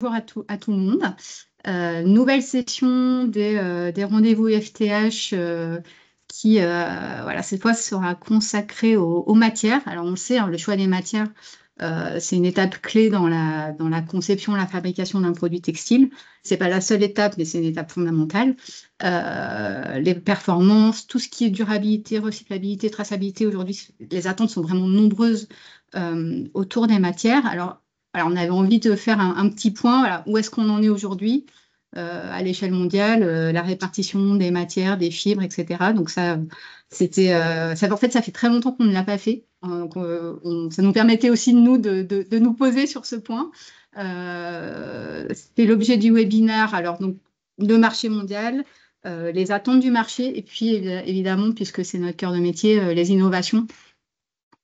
Bonjour à tout le monde. Nouvelle session des rendez-vous FTH qui, voilà, cette fois sera consacrée aux matières. Alors, on le sait, hein, le choix des matières, c'est une étape clé dans la conception, la fabrication d'un produit textile. C'est pas la seule étape, mais c'est une étape fondamentale. Les performances, tout ce qui est durabilité, recyclabilité, traçabilité, aujourd'hui, les attentes sont vraiment nombreuses autour des matières. Alors, on avait envie de faire un petit point, voilà, où est-ce qu'on en est aujourd'hui à l'échelle mondiale, la répartition des matières, des fibres, etc. Donc ça, en fait, ça fait très longtemps qu'on ne l'a pas fait. Donc, ça nous permettait aussi de nous poser sur ce point. C'était l'objet du webinaire. Alors donc le marché mondial, les attentes du marché, et puis évidemment, puisque c'est notre cœur de métier, les innovations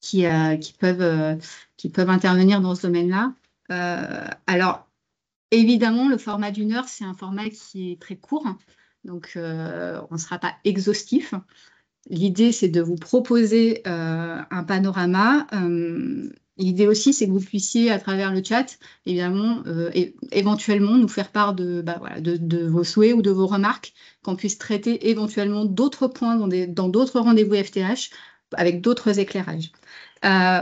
qui peuvent intervenir dans ce domaine-là. Alors, évidemment, le format d'1 heure, c'est un format qui est très court, donc on ne sera pas exhaustif. L'idée, c'est de vous proposer un panorama. L'idée aussi, c'est que vous puissiez, à travers le chat, évidemment, éventuellement nous faire part voilà, de vos souhaits ou de vos remarques, qu'on puisse traiter éventuellement d'autres points dans d'autres rendez-vous FTH avec d'autres éclairages.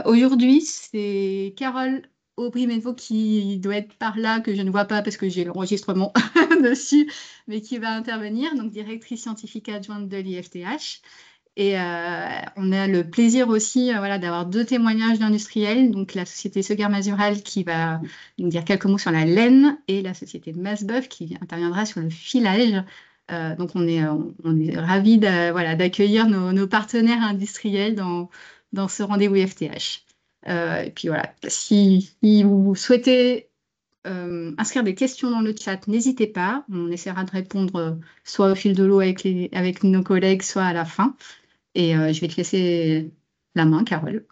Aujourd'hui, c'est Carole Aubry-Menvaux qui doit être par là, que je ne vois pas parce que j'ai l'enregistrement dessus, mais qui va intervenir, donc directrice scientifique adjointe de l'IFTH. Et on a le plaisir aussi voilà, d'avoir deux témoignages d'industriels, donc la société Seguin-Mazural qui va nous dire quelques mots sur la laine et la société Masbeuf qui interviendra sur le filage. Donc on est ravis voilà, d'accueillir nos partenaires industriels dans ce rendez-vous FTH. Et puis voilà, si vous souhaitez inscrire des questions dans le chat, n'hésitez pas. On essaiera de répondre soit au fil de l'eau avec nos collègues, soit à la fin. Et je vais te laisser la main, Carole.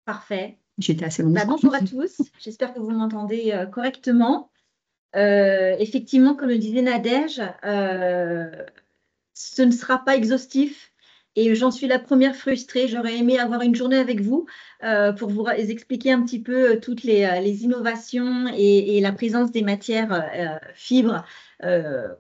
Parfait. J'étais assez longue. Bonjour à tous. J'espère que vous m'entendez correctement. Effectivement, comme le disait Nadège, ce ne sera pas exhaustif et j'en suis la première frustrée. J'aurais aimé avoir une journée avec vous pour vous expliquer un petit peu toutes les innovations et la présence des matières fibres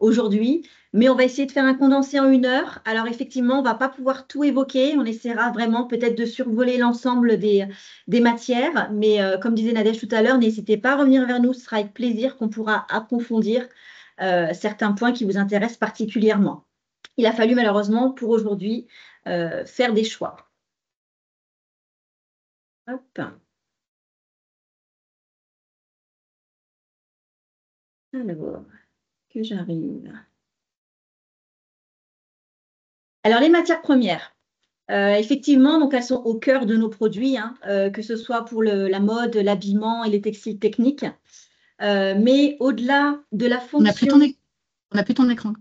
aujourd'hui. Mais on va essayer de faire un condensé en 1 heure. Alors effectivement, on ne va pas pouvoir tout évoquer. On essaiera vraiment peut-être de survoler l'ensemble des matières. Mais comme disait Nadège tout à l'heure, n'hésitez pas à revenir vers nous. Ce sera avec plaisir qu'on pourra approfondir certains points qui vous intéressent particulièrement. Il a fallu malheureusement pour aujourd'hui faire des choix. Hop. Alors, que j'arrive. Alors, les matières premières. Effectivement, donc elles sont au cœur de nos produits, hein, que ce soit pour la mode, l'habillement et les textiles techniques. Mais au-delà de la fonction… On n'a plus ton écran.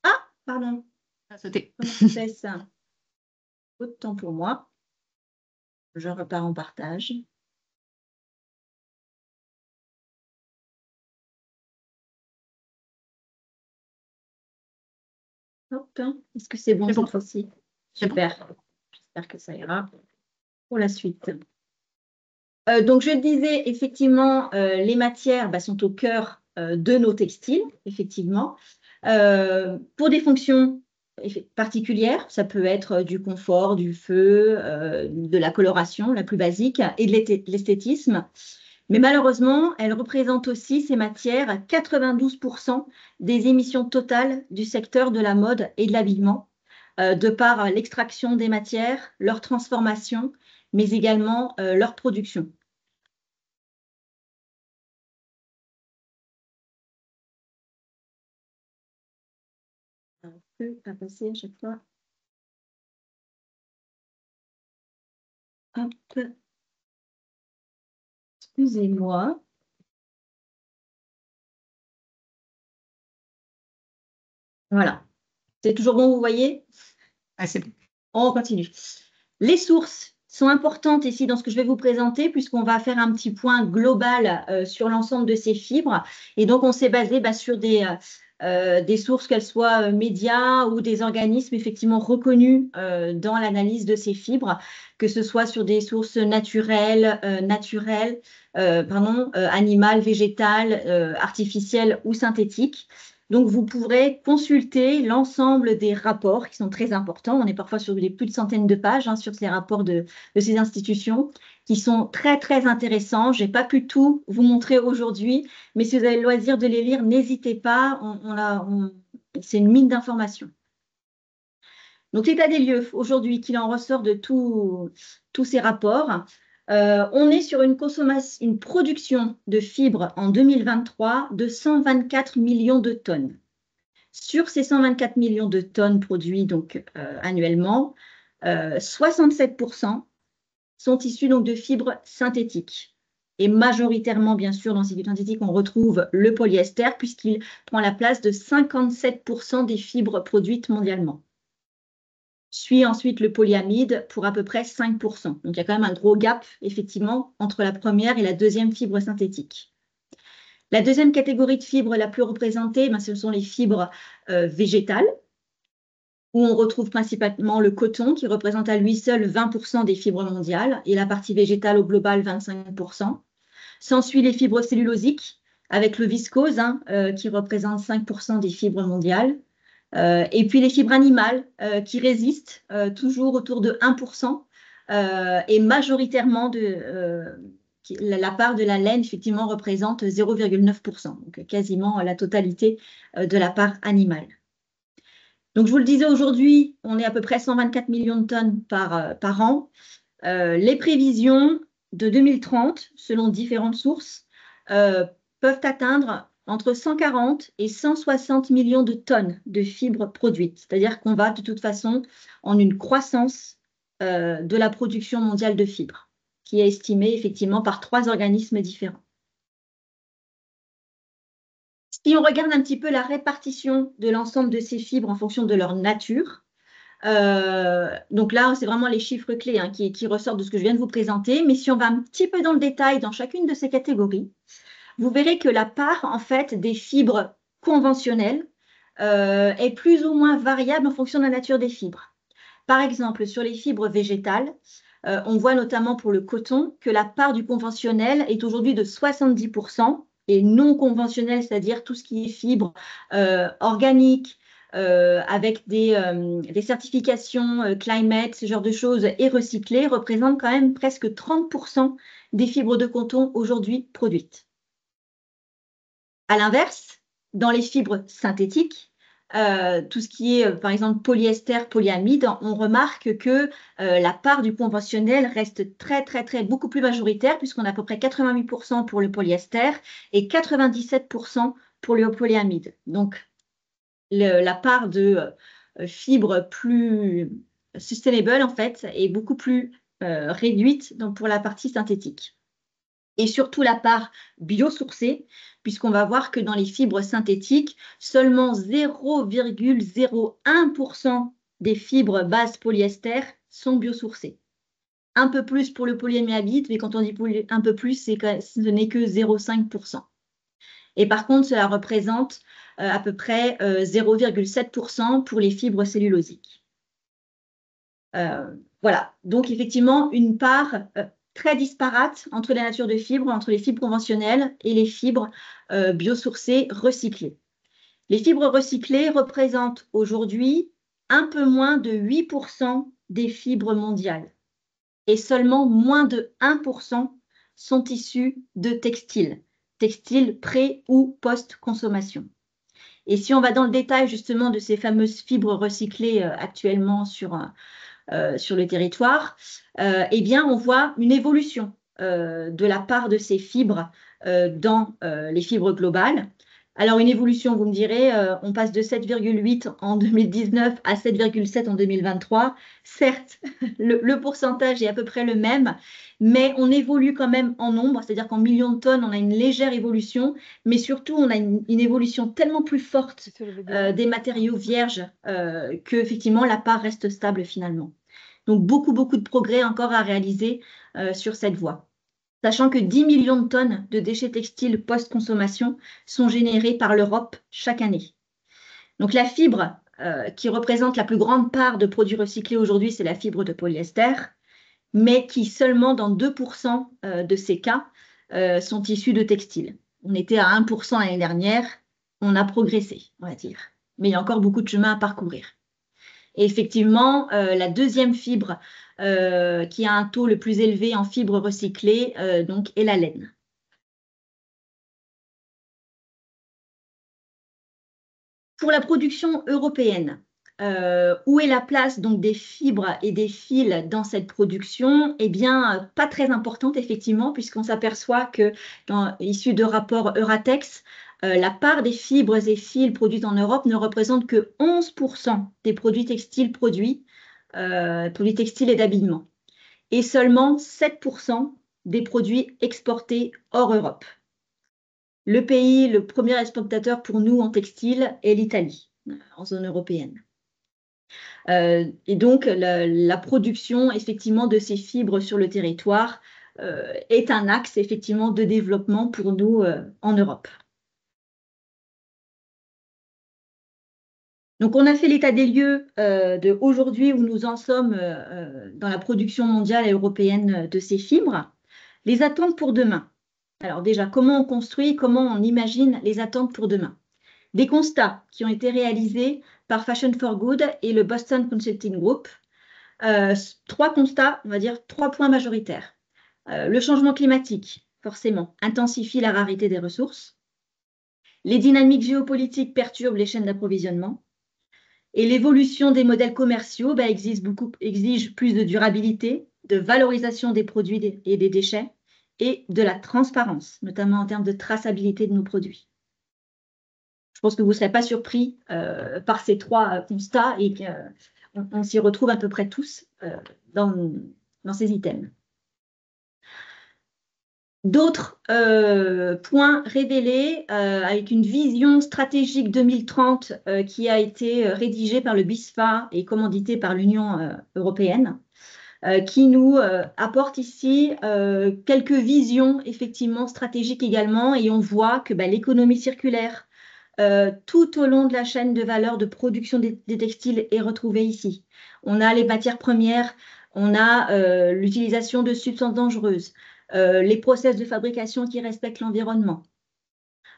Ah, pardon. Ça a sauté. Comment tu fais ça? Peu de temps pour moi. Je repars en partage. Hop. Est-ce que c'est bon cette fois-ci? Super. J'espère que ça ira pour la suite. Donc, je disais, effectivement, les matières sont au cœur de nos textiles, effectivement. Pour des fonctions particulières, ça peut être du confort, du feu, de la coloration, la plus basique, et de l'esthétisme. Mais malheureusement, elles représentent aussi, ces matières, 92% des émissions totales du secteur de la mode et de l'habillement, de par l'extraction des matières, leur transformation, mais également leur production. On ne peut pas passer à chaque fois. Hop. Excusez-moi. Voilà. C'est toujours bon, vous voyez? Ah, c'est bon. On continue. Les sources sont importantes ici dans ce que je vais vous présenter, puisqu'on va faire un petit point global sur l'ensemble de ces fibres. Et donc, on s'est basé sur des des sources, qu'elles soient médias ou des organismes effectivement reconnus dans l'analyse de ces fibres, que ce soit sur des sources naturelles, animales, végétales, artificielles ou synthétiques. Donc, vous pourrez consulter l'ensemble des rapports qui sont très importants. On est parfois sur plus de centaines de pages sur ces rapports de ces institutions qui sont très, très intéressants. Je n'ai pas pu tout vous montrer aujourd'hui, mais si vous avez le loisir de les lire, n'hésitez pas. C'est une mine d'informations. Donc, l'état des lieux, aujourd'hui, qu'il en ressort de tous ces rapports, on est sur une production de fibres en 2023 de 124 millions de tonnes. Sur ces 124 millions de tonnes produits donc, annuellement, 67% sont issus donc, de fibres synthétiques. Et majoritairement, bien sûr, dans ces fibres synthétiques, on retrouve le polyester puisqu'il prend la place de 57% des fibres produites mondialement. Suit ensuite le polyamide pour à peu près 5%. Donc, il y a quand même un gros gap, effectivement, entre la première et la deuxième fibre synthétique. La deuxième catégorie de fibres la plus représentée, ce sont les fibres végétales, où on retrouve principalement le coton, qui représente à lui seul 20% des fibres mondiales, et la partie végétale au global, 25%. S'ensuit les fibres cellulosiques, avec le viscose, qui représente 5% des fibres mondiales. Et puis les fibres animales qui résistent toujours autour de 1% et majoritairement la part de la laine effectivement représente 0,9%, donc quasiment la totalité de la part animale. Donc je vous le disais aujourd'hui, on est à peu près 124 millions de tonnes par an. Les prévisions de 2030, selon différentes sources, peuvent atteindre entre 140 et 160 millions de tonnes de fibres produites. C'est-à-dire qu'on va de toute façon en une croissance de la production mondiale de fibres, qui est estimée effectivement par 3 organismes différents. Si on regarde un petit peu la répartition de l'ensemble de ces fibres en fonction de leur nature, donc là, c'est vraiment les chiffres clés qui ressortent de ce que je viens de vous présenter. Mais si on va un petit peu dans le détail dans chacune de ces catégories, vous verrez que la part en fait des fibres conventionnelles est plus ou moins variable en fonction de la nature des fibres. Par exemple, sur les fibres végétales, on voit notamment pour le coton que la part du conventionnel est aujourd'hui de 70% et non conventionnel, c'est-à-dire tout ce qui est fibres organiques, avec des certifications climate, ce genre de choses, et recyclées, représente quand même presque 30% des fibres de coton aujourd'hui produites. À l'inverse, dans les fibres synthétiques, tout ce qui est, par exemple, polyester, polyamide, on remarque que la part du conventionnel reste beaucoup plus majoritaire, puisqu'on a à peu près 88% pour le polyester et 97% pour le polyamide. Donc, la part de fibres plus sustainable, en fait, est beaucoup plus réduite pour la partie synthétique. Et surtout la part biosourcée, puisqu'on va voir que dans les fibres synthétiques, seulement 0,01% des fibres base polyester sont biosourcées. Un peu plus pour le polyamide, mais quand on dit un peu plus, ce n'est que 0,5%. Et par contre, cela représente à peu près 0,7% pour les fibres cellulosiques. Voilà, donc effectivement, une part très disparate entre la nature de fibres, entre les fibres conventionnelles et les fibres biosourcées recyclées. Les fibres recyclées représentent aujourd'hui un peu moins de 8% des fibres mondiales et seulement moins de 1% sont issus de textiles pré- ou post-consommation. Et si on va dans le détail justement de ces fameuses fibres recyclées actuellement sur le territoire, eh bien, on voit une évolution de la part de ces fibres dans les fibres globales. Alors, une évolution, vous me direz, on passe de 7,8 en 2019 à 7,7 en 2023. Certes, le pourcentage est à peu près le même, mais on évolue quand même en nombre, c'est-à-dire qu'en millions de tonnes, on a une légère évolution, mais surtout, on a une évolution tellement plus forte des matériaux vierges qu'effectivement, la part reste stable finalement. Donc, beaucoup de progrès encore à réaliser sur cette voie. Sachant que 10 millions de tonnes de déchets textiles post-consommation sont générés par l'Europe chaque année. Donc la fibre qui représente la plus grande part de produits recyclés aujourd'hui, c'est la fibre de polyester, mais qui seulement dans 2% de ces cas sont issus de textiles. On était à 1% l'année dernière, on a progressé, on va dire. Mais il y a encore beaucoup de chemin à parcourir. Et effectivement, la deuxième fibre qui a un taux le plus élevé en fibre recyclée donc, est la laine. Pour la production européenne, où est la place donc, des fibres et des fils dans cette production? Eh bien, pas très importante, effectivement, puisqu'on s'aperçoit que, issu de rapports Euratex, la part des fibres et fils produites en Europe ne représente que 11% des produits textiles produits textiles et d'habillement, et seulement 7% des produits exportés hors Europe. Le pays, le premier exportateur pour nous en textile est l'Italie, en zone européenne. Et donc, la production, effectivement, de ces fibres sur le territoire est un axe, effectivement, de développement pour nous en Europe. Donc, on a fait l'état des lieux de aujourd'hui où nous en sommes dans la production mondiale et européenne de ces fibres. Les attentes pour demain. Alors déjà, comment on construit, comment on imagine les attentes pour demain? Des constats qui ont été réalisés par Fashion for Good et le Boston Consulting Group. 3 constats, on va dire 3 points majoritaires. Le changement climatique, forcément, intensifie la rareté des ressources. Les dynamiques géopolitiques perturbent les chaînes d'approvisionnement. Et l'évolution des modèles commerciaux exige plus de durabilité, de valorisation des produits et des déchets et de la transparence, notamment en termes de traçabilité de nos produits. Je pense que vous ne serez pas surpris par ces 3 constats et qu'on s'y retrouve à peu près tous dans ces items. D'autres points révélés avec une vision stratégique 2030 qui a été rédigée par le BISFA et commanditée par l'Union européenne, qui nous apporte ici quelques visions effectivement stratégiques également, et on voit que l'économie circulaire tout au long de la chaîne de valeur de production des textiles est retrouvée ici. On a les matières premières, on a l'utilisation de substances dangereuses, les process de fabrication qui respectent l'environnement,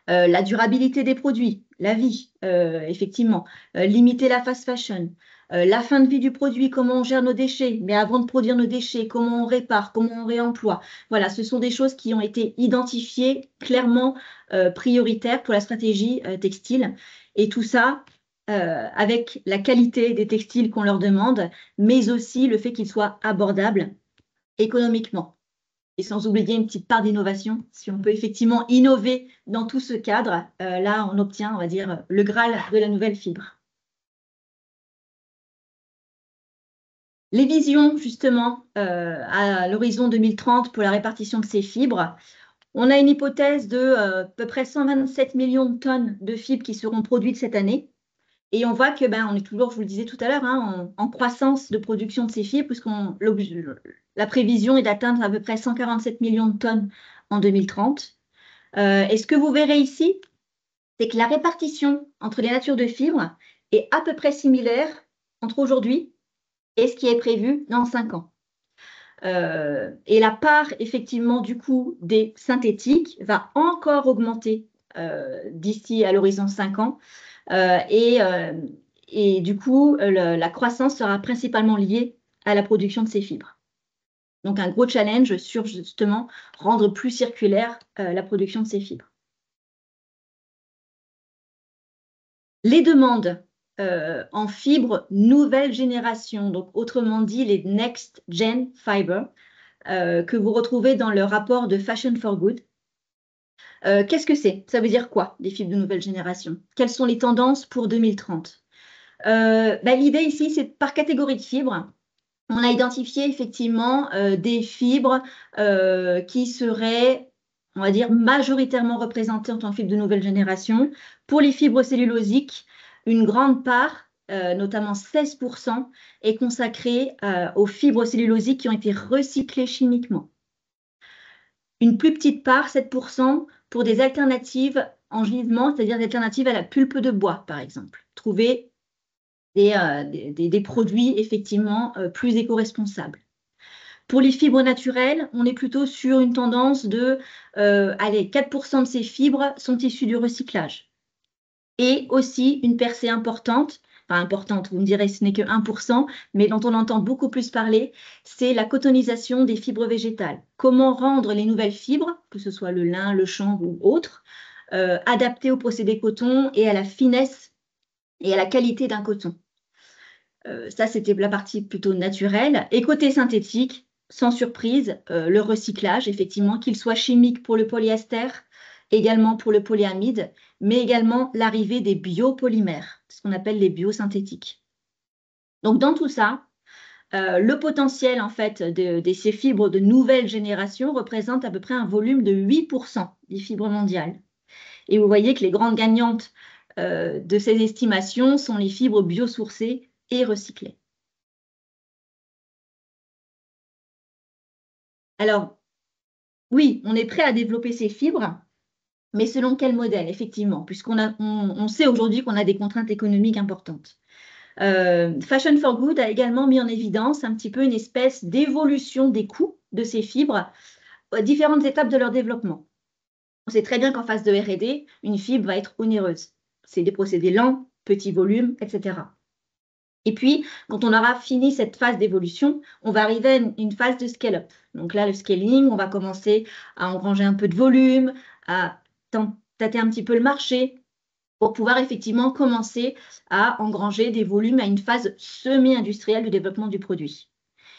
la durabilité des produits, la vie, effectivement, limiter la fast fashion, la fin de vie du produit, comment on gère nos déchets, mais avant de produire nos déchets, comment on répare, comment on réemploie. Voilà, ce sont des choses qui ont été identifiées clairement prioritaires pour la stratégie textile. Et tout ça avec la qualité des textiles qu'on leur demande, mais aussi le fait qu'ils soient abordables économiquement. Et sans oublier une petite part d'innovation. Si on peut effectivement innover dans tout ce cadre, là, on obtient, on va dire, le Graal de la nouvelle fibre. Les visions, justement, à l'horizon 2030 pour la répartition de ces fibres. On a une hypothèse de à peu près 127 millions de tonnes de fibres qui seront produites cette année. Et on voit que, on est toujours, je vous le disais tout à l'heure, en croissance de production de ces fibres, puisque la prévision est d'atteindre à peu près 147 millions de tonnes en 2030. Et ce que vous verrez ici, c'est que la répartition entre les natures de fibres est à peu près similaire entre aujourd'hui et ce qui est prévu dans 5 ans. Et la part, effectivement, du coup, des synthétiques va encore augmenter d'ici à l'horizon 5 ans. Et du coup, la croissance sera principalement liée à la production de ces fibres. Donc, un gros challenge sur, justement, rendre plus circulaire la production de ces fibres. Les demandes en fibres nouvelle génération, donc autrement dit les Next Gen Fiber, que vous retrouvez dans le rapport de Fashion for Good. Qu'est-ce que c'est? Ça veut dire quoi, des fibres de nouvelle génération? Quelles sont les tendances pour 2030? L'idée ici, c'est par catégorie de fibres. On a identifié effectivement des fibres qui seraient, on va dire, majoritairement représentées en tant que fibres de nouvelle génération. Pour les fibres cellulosiques, une grande part, notamment 16%, est consacrée aux fibres cellulosiques qui ont été recyclées chimiquement. Une plus petite part, 7%, pour des alternatives en gisement, c'est-à-dire des alternatives à la pulpe de bois, par exemple. Trouver des produits effectivement plus éco-responsables. Pour les fibres naturelles, on est plutôt sur une tendance de, allez, 4% de ces fibres sont issues du recyclage. Et aussi une percée importante, enfin importante, vous me direz ce n'est que 1%, mais dont on entend beaucoup plus parler, c'est la cotonisation des fibres végétales. Comment rendre les nouvelles fibres, que ce soit le lin, le chanvre ou autre, adaptées au procédé coton et à la finesse et à la qualité d'un coton. Ça, c'était la partie plutôt naturelle. Et côté synthétique, sans surprise, le recyclage, effectivement, qu'il soit chimique pour le polyester, également pour le polyamide, mais également l'arrivée des biopolymères, ce qu'on appelle les biosynthétiques. Donc, dans tout ça, le potentiel, en fait, de ces fibres de nouvelle génération représente à peu près un volume de 8% des fibres mondiales. Et vous voyez que les grandes gagnantes de ces estimations sont les fibres biosourcées et recyclées. Alors, oui, on est prêt à développer ces fibres, mais selon quel modèle, effectivement, puisqu'on sait aujourd'hui qu'on a des contraintes économiques importantes. Fashion for Good a également mis en évidence un petit peu une espèce d'évolution des coûts de ces fibres à différentes étapes de leur développement. On sait très bien qu'en phase de R&D, une fibre va être onéreuse. C'est des procédés lents, petits volumes, etc. Et puis, quand on aura fini cette phase d'évolution, on va arriver à une phase de scale-up. Donc là, le scaling, on va commencer à engranger un peu de volume, à tâter un petit peu le marché pour pouvoir effectivement commencer à engranger des volumes à une phase semi-industrielle du développement du produit.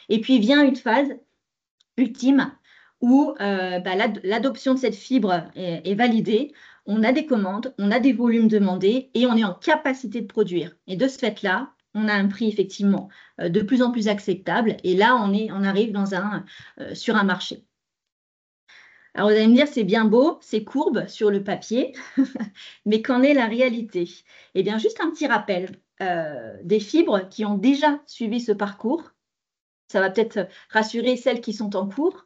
Et puis vient une phase ultime où l'adoption de cette fibre est validée, on a des commandes, on a des volumes demandés et on est en capacité de produire. Et de ce fait-là, on a un prix effectivement de plus en plus acceptable et là, on arrive sur un marché. Alors, vous allez me dire, c'est bien beau, c'est courbe sur le papier, mais qu'en est la réalité? Eh bien, juste un petit rappel des fibres qui ont déjà suivi ce parcours. Ça va peut-être rassurer celles qui sont en cours,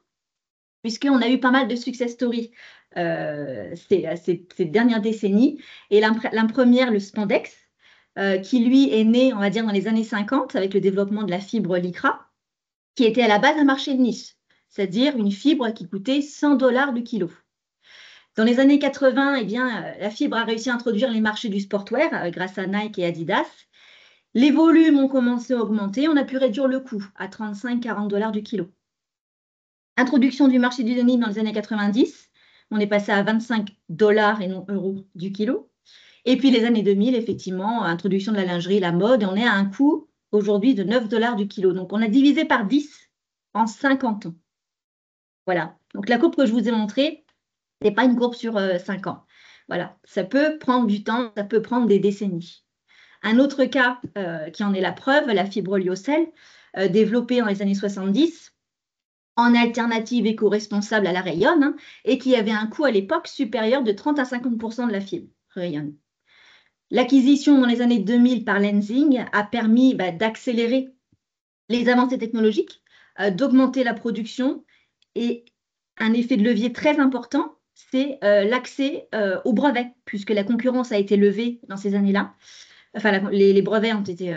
puisqu'on a eu pas mal de success stories ces dernières décennies. Et la première, le spandex, qui lui est né, on va dire, dans les années 50 avec le développement de la fibre lycra, qui était à la base un marché de niche, c'est-à-dire une fibre qui coûtait 100 $ du kilo. Dans les années 80, eh bien, la fibre a réussi à introduire les marchés du sportwear grâce à Nike et Adidas. Les volumes ont commencé à augmenter, on a pu réduire le coût à 35-40 $ du kilo. Introduction du marché du denim dans les années 90, on est passé à 25 $ et non euros du kilo. Et puis les années 2000, effectivement, introduction de la lingerie, la mode, on est à un coût aujourd'hui de 9 $ du kilo. Donc on a divisé par 10 en 50 ans. Voilà, donc la courbe que je vous ai montrée, ce n'est pas une courbe sur 5 ans. Voilà, ça peut prendre du temps, ça peut prendre des décennies. Un autre cas qui en est la preuve, la fibre lyocell, développée dans les années 70, en alternative éco-responsable à la rayonne, et qui avait un coût à l'époque supérieur de 30 à 50% de la fibre rayonne. L'acquisition dans les années 2000 par Lenzing a permis d'accélérer les avancées technologiques, d'augmenter la production, et un effet de levier très important, c'est l'accès aux brevets, puisque la concurrence a été levée dans ces années-là. Enfin, les brevets ont été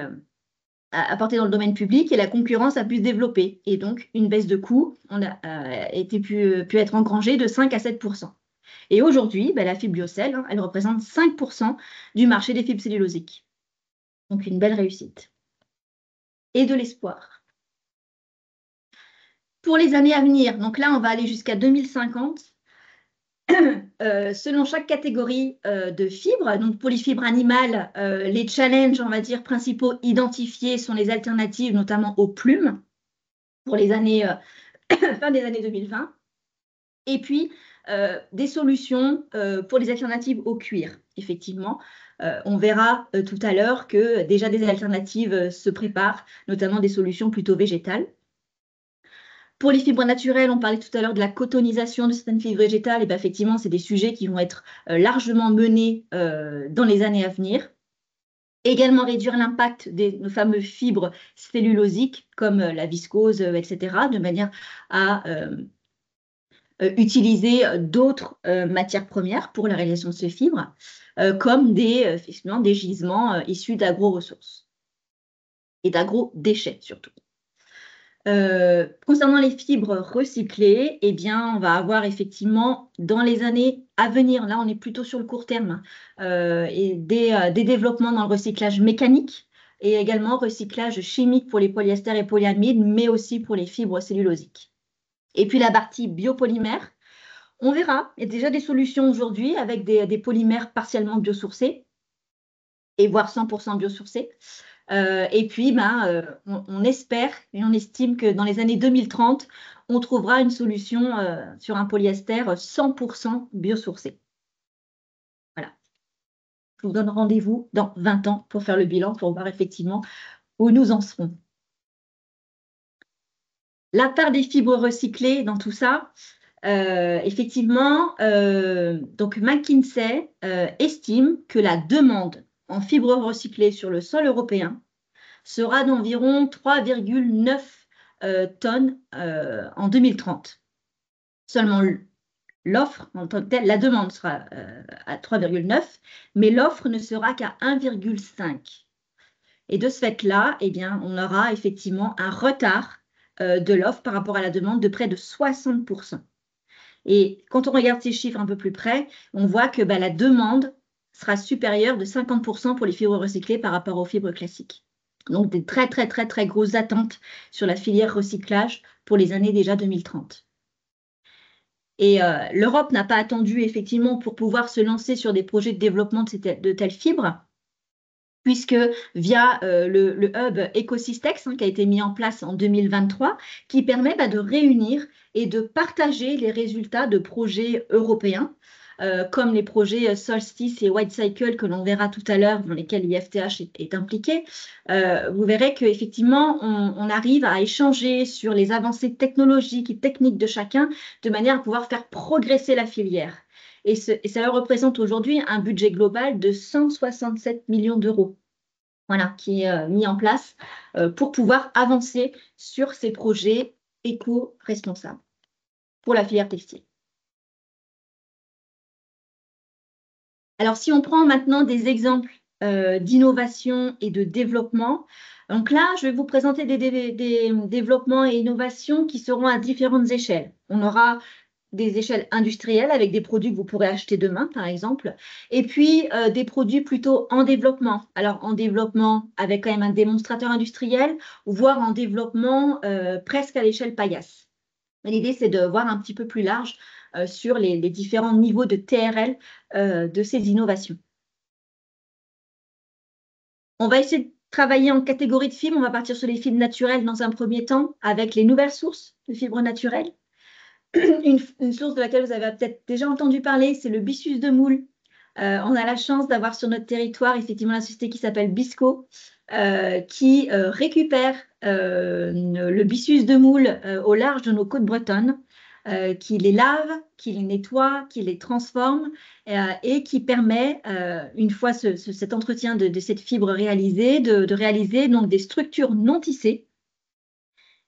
apportés dans le domaine public et la concurrence a pu se développer. Et donc, une baisse de coût pu être engrangée de 5 à 7%. Et aujourd'hui, la fibre lyocell, elle représente 5% du marché des fibres cellulosiques. Donc, une belle réussite. Et de l'espoir. Pour les années à venir, donc là, on va aller jusqu'à 2050. Selon chaque catégorie de fibres, donc pour les fibres animales, les challenges, on va dire, principaux identifiés sont les alternatives, notamment aux plumes, pour les années, fin des années 2020. Et puis, des solutions pour les alternatives au cuir. Effectivement, on verra tout à l'heure que déjà des alternatives se préparent, notamment des solutions plutôt végétales. Pour les fibres naturelles, on parlait tout à l'heure de la cotonisation de certaines fibres végétales. Et bien, effectivement, c'est des sujets qui vont être largement menés dans les années à venir. Également réduire l'impact nos fameuses fibres cellulosiques comme la viscose, etc., de manière à utiliser d'autres matières premières pour la réalisation de ces fibres, comme effectivement, des gisements issus d'agro-ressources et d'agro-déchets surtout. Concernant les fibres recyclées, eh bien, on va avoir effectivement dans les années à venir, là on est plutôt sur le court terme, et des développements dans le recyclage mécanique et également recyclage chimique pour les polyesters et polyamides, mais aussi pour les fibres cellulosiques. Et puis la partie biopolymère, on verra, il y a déjà des solutions aujourd'hui avec des polymères partiellement biosourcés et voire 100% biosourcés. Et puis, on espère et on estime que dans les années 2030, on trouvera une solution sur un polyester 100% biosourcé. Voilà. Je vous donne rendez-vous dans 20 ans pour faire le bilan, pour voir effectivement où nous en serons. La part des fibres recyclées dans tout ça, effectivement, donc McKinsey estime que la demande en fibres recyclées sur le sol européen sera d'environ 3,9 tonnes en 2030. Seulement l'offre en tant que telle, la demande sera à 3,9, mais l'offre ne sera qu'à 1,5. Et de ce fait-là, eh bien, on aura effectivement un retard de l'offre par rapport à la demande de près de 60%. Et quand on regarde ces chiffres un peu plus près, on voit que la demande sera supérieure de 50% pour les fibres recyclées par rapport aux fibres classiques. Donc, des très, très, très, très grosses attentes sur la filière recyclage pour les années déjà 2030. Et l'Europe n'a pas attendu, effectivement, pour pouvoir se lancer sur des projets de développement de telles fibres, puisque via le hub Ecosystex, qui a été mis en place en 2023, qui permet de réunir et de partager les résultats de projets européens, comme les projets Solstice et White Cycle que l'on verra tout à l'heure, dans lesquels l'IFTH est impliqué. Vous verrez qu'effectivement, on arrive à échanger sur les avancées technologiques et techniques de chacun, de manière à pouvoir faire progresser la filière. Et ça représente aujourd'hui un budget global de 167 millions d'euros. Voilà, qui est mis en place pour pouvoir avancer sur ces projets éco-responsables pour la filière textile. Alors, si on prend maintenant des exemples d'innovation et de développement, donc là, je vais vous présenter des développements et innovations qui seront à différentes échelles. On aura des échelles industrielles avec des produits que vous pourrez acheter demain, par exemple, et puis des produits plutôt en développement. Alors, en développement avec quand même un démonstrateur industriel, voire en développement presque à l'échelle paillasse. L'idée, c'est de voir un petit peu plus large sur les différents niveaux de TRL de ces innovations. On va essayer de travailler en catégorie de fibres. On va partir sur les fibres naturelles dans un premier temps, avec les nouvelles sources de fibres naturelles. Une source de laquelle vous avez peut-être déjà entendu parler, c'est le byssus de moule. On a la chance d'avoir sur notre territoire effectivement la société qui s'appelle Bisco, qui récupère le byssus de moule au large de nos côtes bretonnes, qui les lave, qui les nettoie, qui les transforme et qui permet, une fois cet entretien de cette fibre réalisé, de réaliser donc des structures non tissées.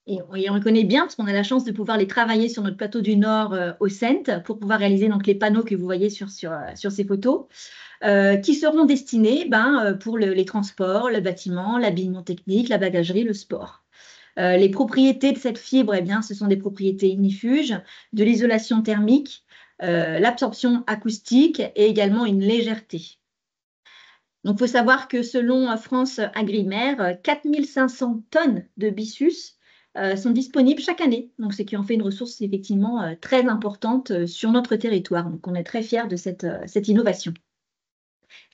Et on le connaît bien parce qu'on a la chance de pouvoir les travailler sur notre plateau du Nord au CENT pour pouvoir réaliser donc, les panneaux que vous voyez sur ces photos, qui seront destinés pour les transports, le bâtiment, l'habillement technique, la bagagerie, le sport. Les propriétés de cette fibre, eh bien, ce sont des propriétés ignifuges, de l'isolation thermique, l'absorption acoustique et également une légèreté. Donc, il faut savoir que selon France Agrimer, 4500 tonnes de byssus sont disponibles chaque année. Donc, ce qui en fait une ressource effectivement très importante sur notre territoire. Donc, on est très fiers de cette innovation.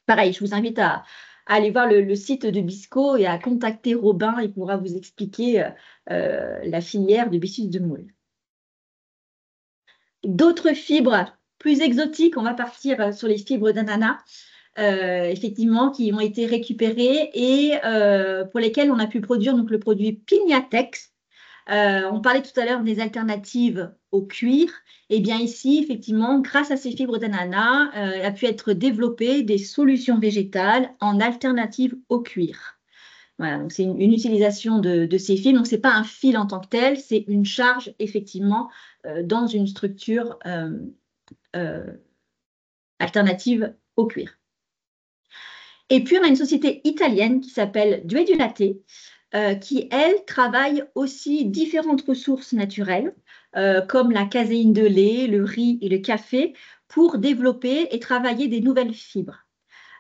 Pareil, je vous invite à aller voir le site de Bisco et à contacter Robin. Il pourra vous expliquer la filière de byssus de moule. D'autres fibres plus exotiques, on va partir sur les fibres d'ananas. Effectivement, qui ont été récupérées et pour lesquelles on a pu produire donc, le produit Pignatex. On parlait tout à l'heure des alternatives au cuir. Et bien ici, effectivement, grâce à ces fibres d'ananas, a pu être développées des solutions végétales en alternative au cuir. Voilà, donc c'est une utilisation de ces fils. Donc, ce n'est pas un fil en tant que tel, c'est une charge, effectivement, dans une structure alternative au cuir. Et puis, on a une société italienne qui s'appelle Due du Latte, qui, elle, travaille aussi différentes ressources naturelles, comme la caséine de lait, le riz et le café, pour développer et travailler des nouvelles fibres.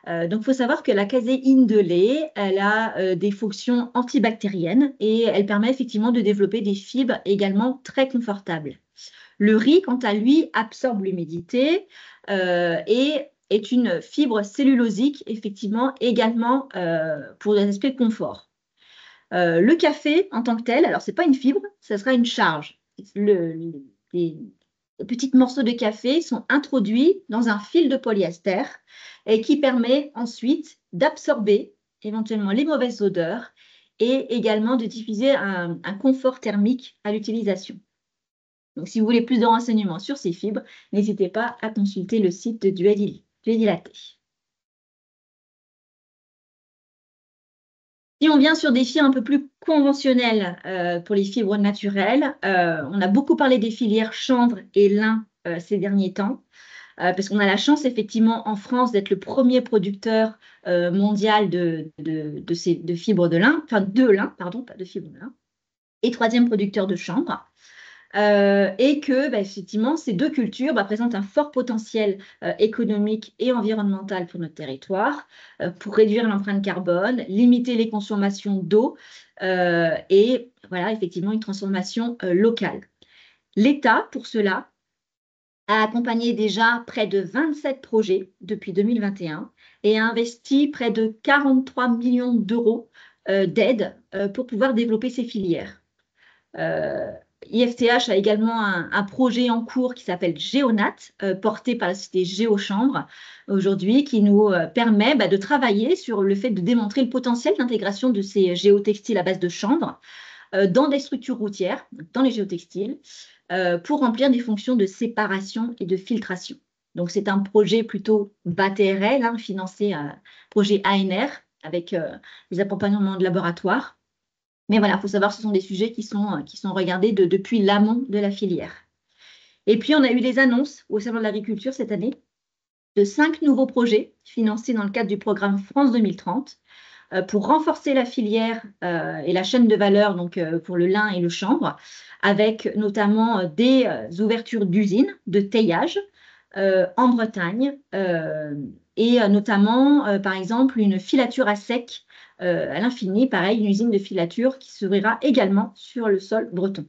Donc, il faut savoir que la caséine de lait, elle a des fonctions antibactériennes et elle permet effectivement de développer des fibres également très confortables. Le riz, quant à lui, absorbe l'humidité et est une fibre cellulosique, effectivement, également pour des aspects de confort. Le café, en tant que tel, alors ce n'est pas une fibre, ce sera une charge. Les petits morceaux de café sont introduits dans un fil de polyester et qui permet ensuite d'absorber éventuellement les mauvaises odeurs et également de diffuser un confort thermique à l'utilisation. Donc, si vous voulez plus de renseignements sur ces fibres, n'hésitez pas à consulter le site de Due Latte. Si on vient sur des fibres un peu plus conventionnelles pour les fibres naturelles, on a beaucoup parlé des filières chanvre et lin ces derniers temps, parce qu'on a la chance effectivement en France d'être le premier producteur mondial de fibres de lin, enfin de lin, pardon, pas de fibres de lin, et troisième producteur de chanvre. Et que effectivement, ces deux cultures présentent un fort potentiel économique et environnemental pour notre territoire, pour réduire l'empreinte carbone, limiter les consommations d'eau et voilà, effectivement, une transformation locale. L'État, pour cela, a accompagné déjà près de 27 projets depuis 2021 et a investi près de 43 millions d'euros d'aide pour pouvoir développer ces filières. IFTH a également un projet en cours qui s'appelle Géonat, porté par la société Géochambre aujourd'hui, qui nous permet de travailler sur le fait de démontrer le potentiel d'intégration de ces géotextiles à base de chanvre dans des structures routières, dans les géotextiles, pour remplir des fonctions de séparation et de filtration. Donc, c'est un projet plutôt bas TRL, financé projet ANR, avec les accompagnements de laboratoire. Mais voilà, il faut savoir que ce sont des sujets qui sont regardés depuis l'amont de la filière. Et puis, on a eu des annonces au Salon de l'Agriculture cette année de 5 nouveaux projets financés dans le cadre du programme France 2030 pour renforcer la filière et la chaîne de valeur donc, pour le lin et le chanvre, avec notamment des ouvertures d'usines de teillage en Bretagne et notamment, par exemple, une filature à sec à l'infini, pareil, une usine de filature qui s'ouvrira également sur le sol breton.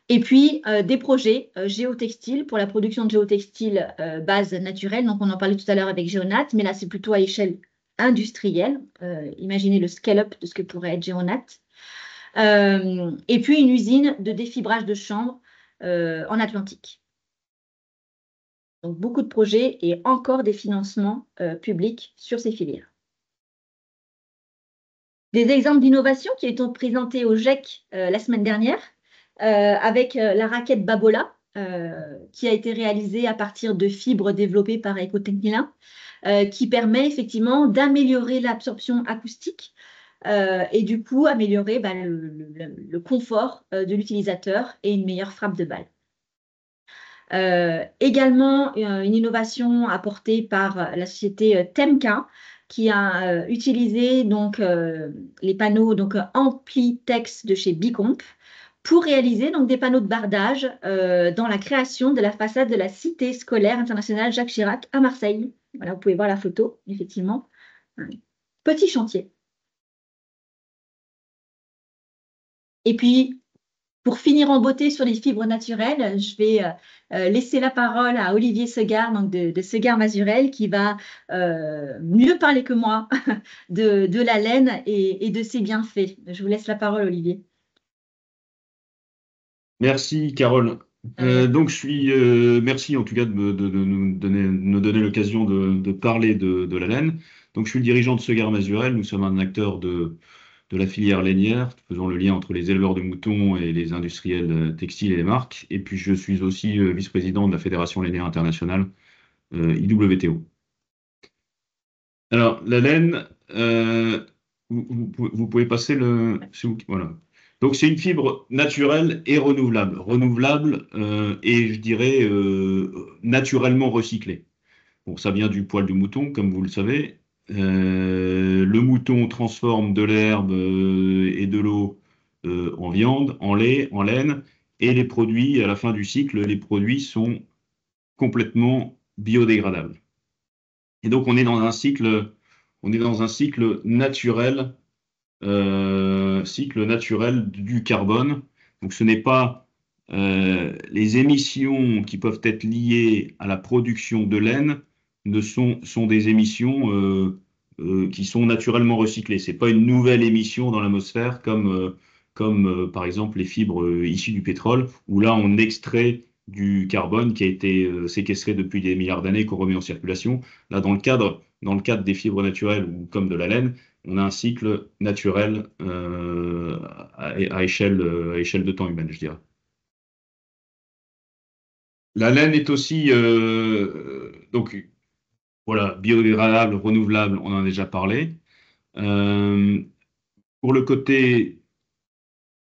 Et puis, des projets géotextiles pour la production de géotextiles base naturelle. Donc, on en parlait tout à l'heure avec Géonat, mais là, c'est plutôt à échelle industrielle. Imaginez le scale-up de ce que pourrait être Géonat. Et puis, une usine de défibrage de chanvre en Atlantique. Donc, beaucoup de projets et encore des financements publics sur ces filières. Des exemples d'innovation qui ont été présentés au GIEC la semaine dernière, avec la raquette Babola, qui a été réalisée à partir de fibres développées par Ecotechnilin, qui permet effectivement d'améliorer l'absorption acoustique et du coup améliorer le confort de l'utilisateur et une meilleure frappe de balle. Également, une innovation apportée par la société Temka, qui a utilisé donc, les panneaux donc, Amplitex de chez Bicomp pour réaliser donc, des panneaux de bardage dans la création de la façade de la Cité scolaire internationale Jacques Chirac à Marseille. Voilà, vous pouvez voir la photo, effectivement. Petit chantier. Et puis, pour finir en beauté sur les fibres naturelles, je vais laisser la parole à Olivier Segard, donc de Segard Mazurel, qui va mieux parler que moi de la laine et de ses bienfaits. Je vous laisse la parole, Olivier. Merci, Carole. Donc, merci en tout cas de nous donner l'occasion de parler de la laine. Donc, je suis le dirigeant de Segard Mazurel. Nous sommes un acteur de la filière lainière, faisant le lien entre les éleveurs de moutons et les industriels textiles et les marques. Et puis, je suis aussi vice-président de la Fédération lainière internationale, IWTO. Alors, la laine, vous pouvez passer le... Voilà. Donc, c'est une fibre naturelle et renouvelable. Renouvelable et, je dirais, naturellement recyclée. Bon, ça vient du poil de mouton, comme vous le savez. Le mouton transforme de l'herbe et de l'eau en viande, en lait, en laine, et les produits, à la fin du cycle, les produits sont complètement biodégradables. Et donc, on est dans un cycle naturel du carbone. Donc, ce n'est pas les émissions qui peuvent être liées à la production de laine sont des émissions qui sont naturellement recyclées. C'est pas une nouvelle émission dans l'atmosphère comme par exemple les fibres issues du pétrole, où là on extrait du carbone qui a été séquestré depuis des milliards d'années, qu'on remet en circulation. Là, dans le cadre des fibres naturelles ou comme de la laine, on a un cycle naturel à échelle de temps humaine, je dirais. La laine est aussi donc voilà, biodégradable, renouvelable, on en a déjà parlé. Pour le côté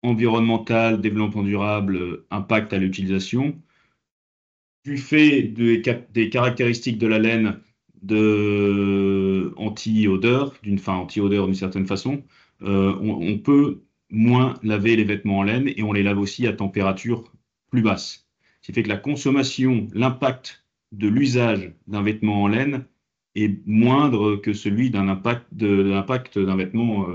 environnemental, développement durable, impact à l'utilisation, du fait des caractéristiques de la laine anti-odeur, anti-odeur d'une certaine façon, on peut moins laver les vêtements en laine et on les lave aussi à température plus basse. Ce qui fait que la consommation, l'impact de l'usage d'un vêtement en laine est moindre que celui d'un impact d'un vêtement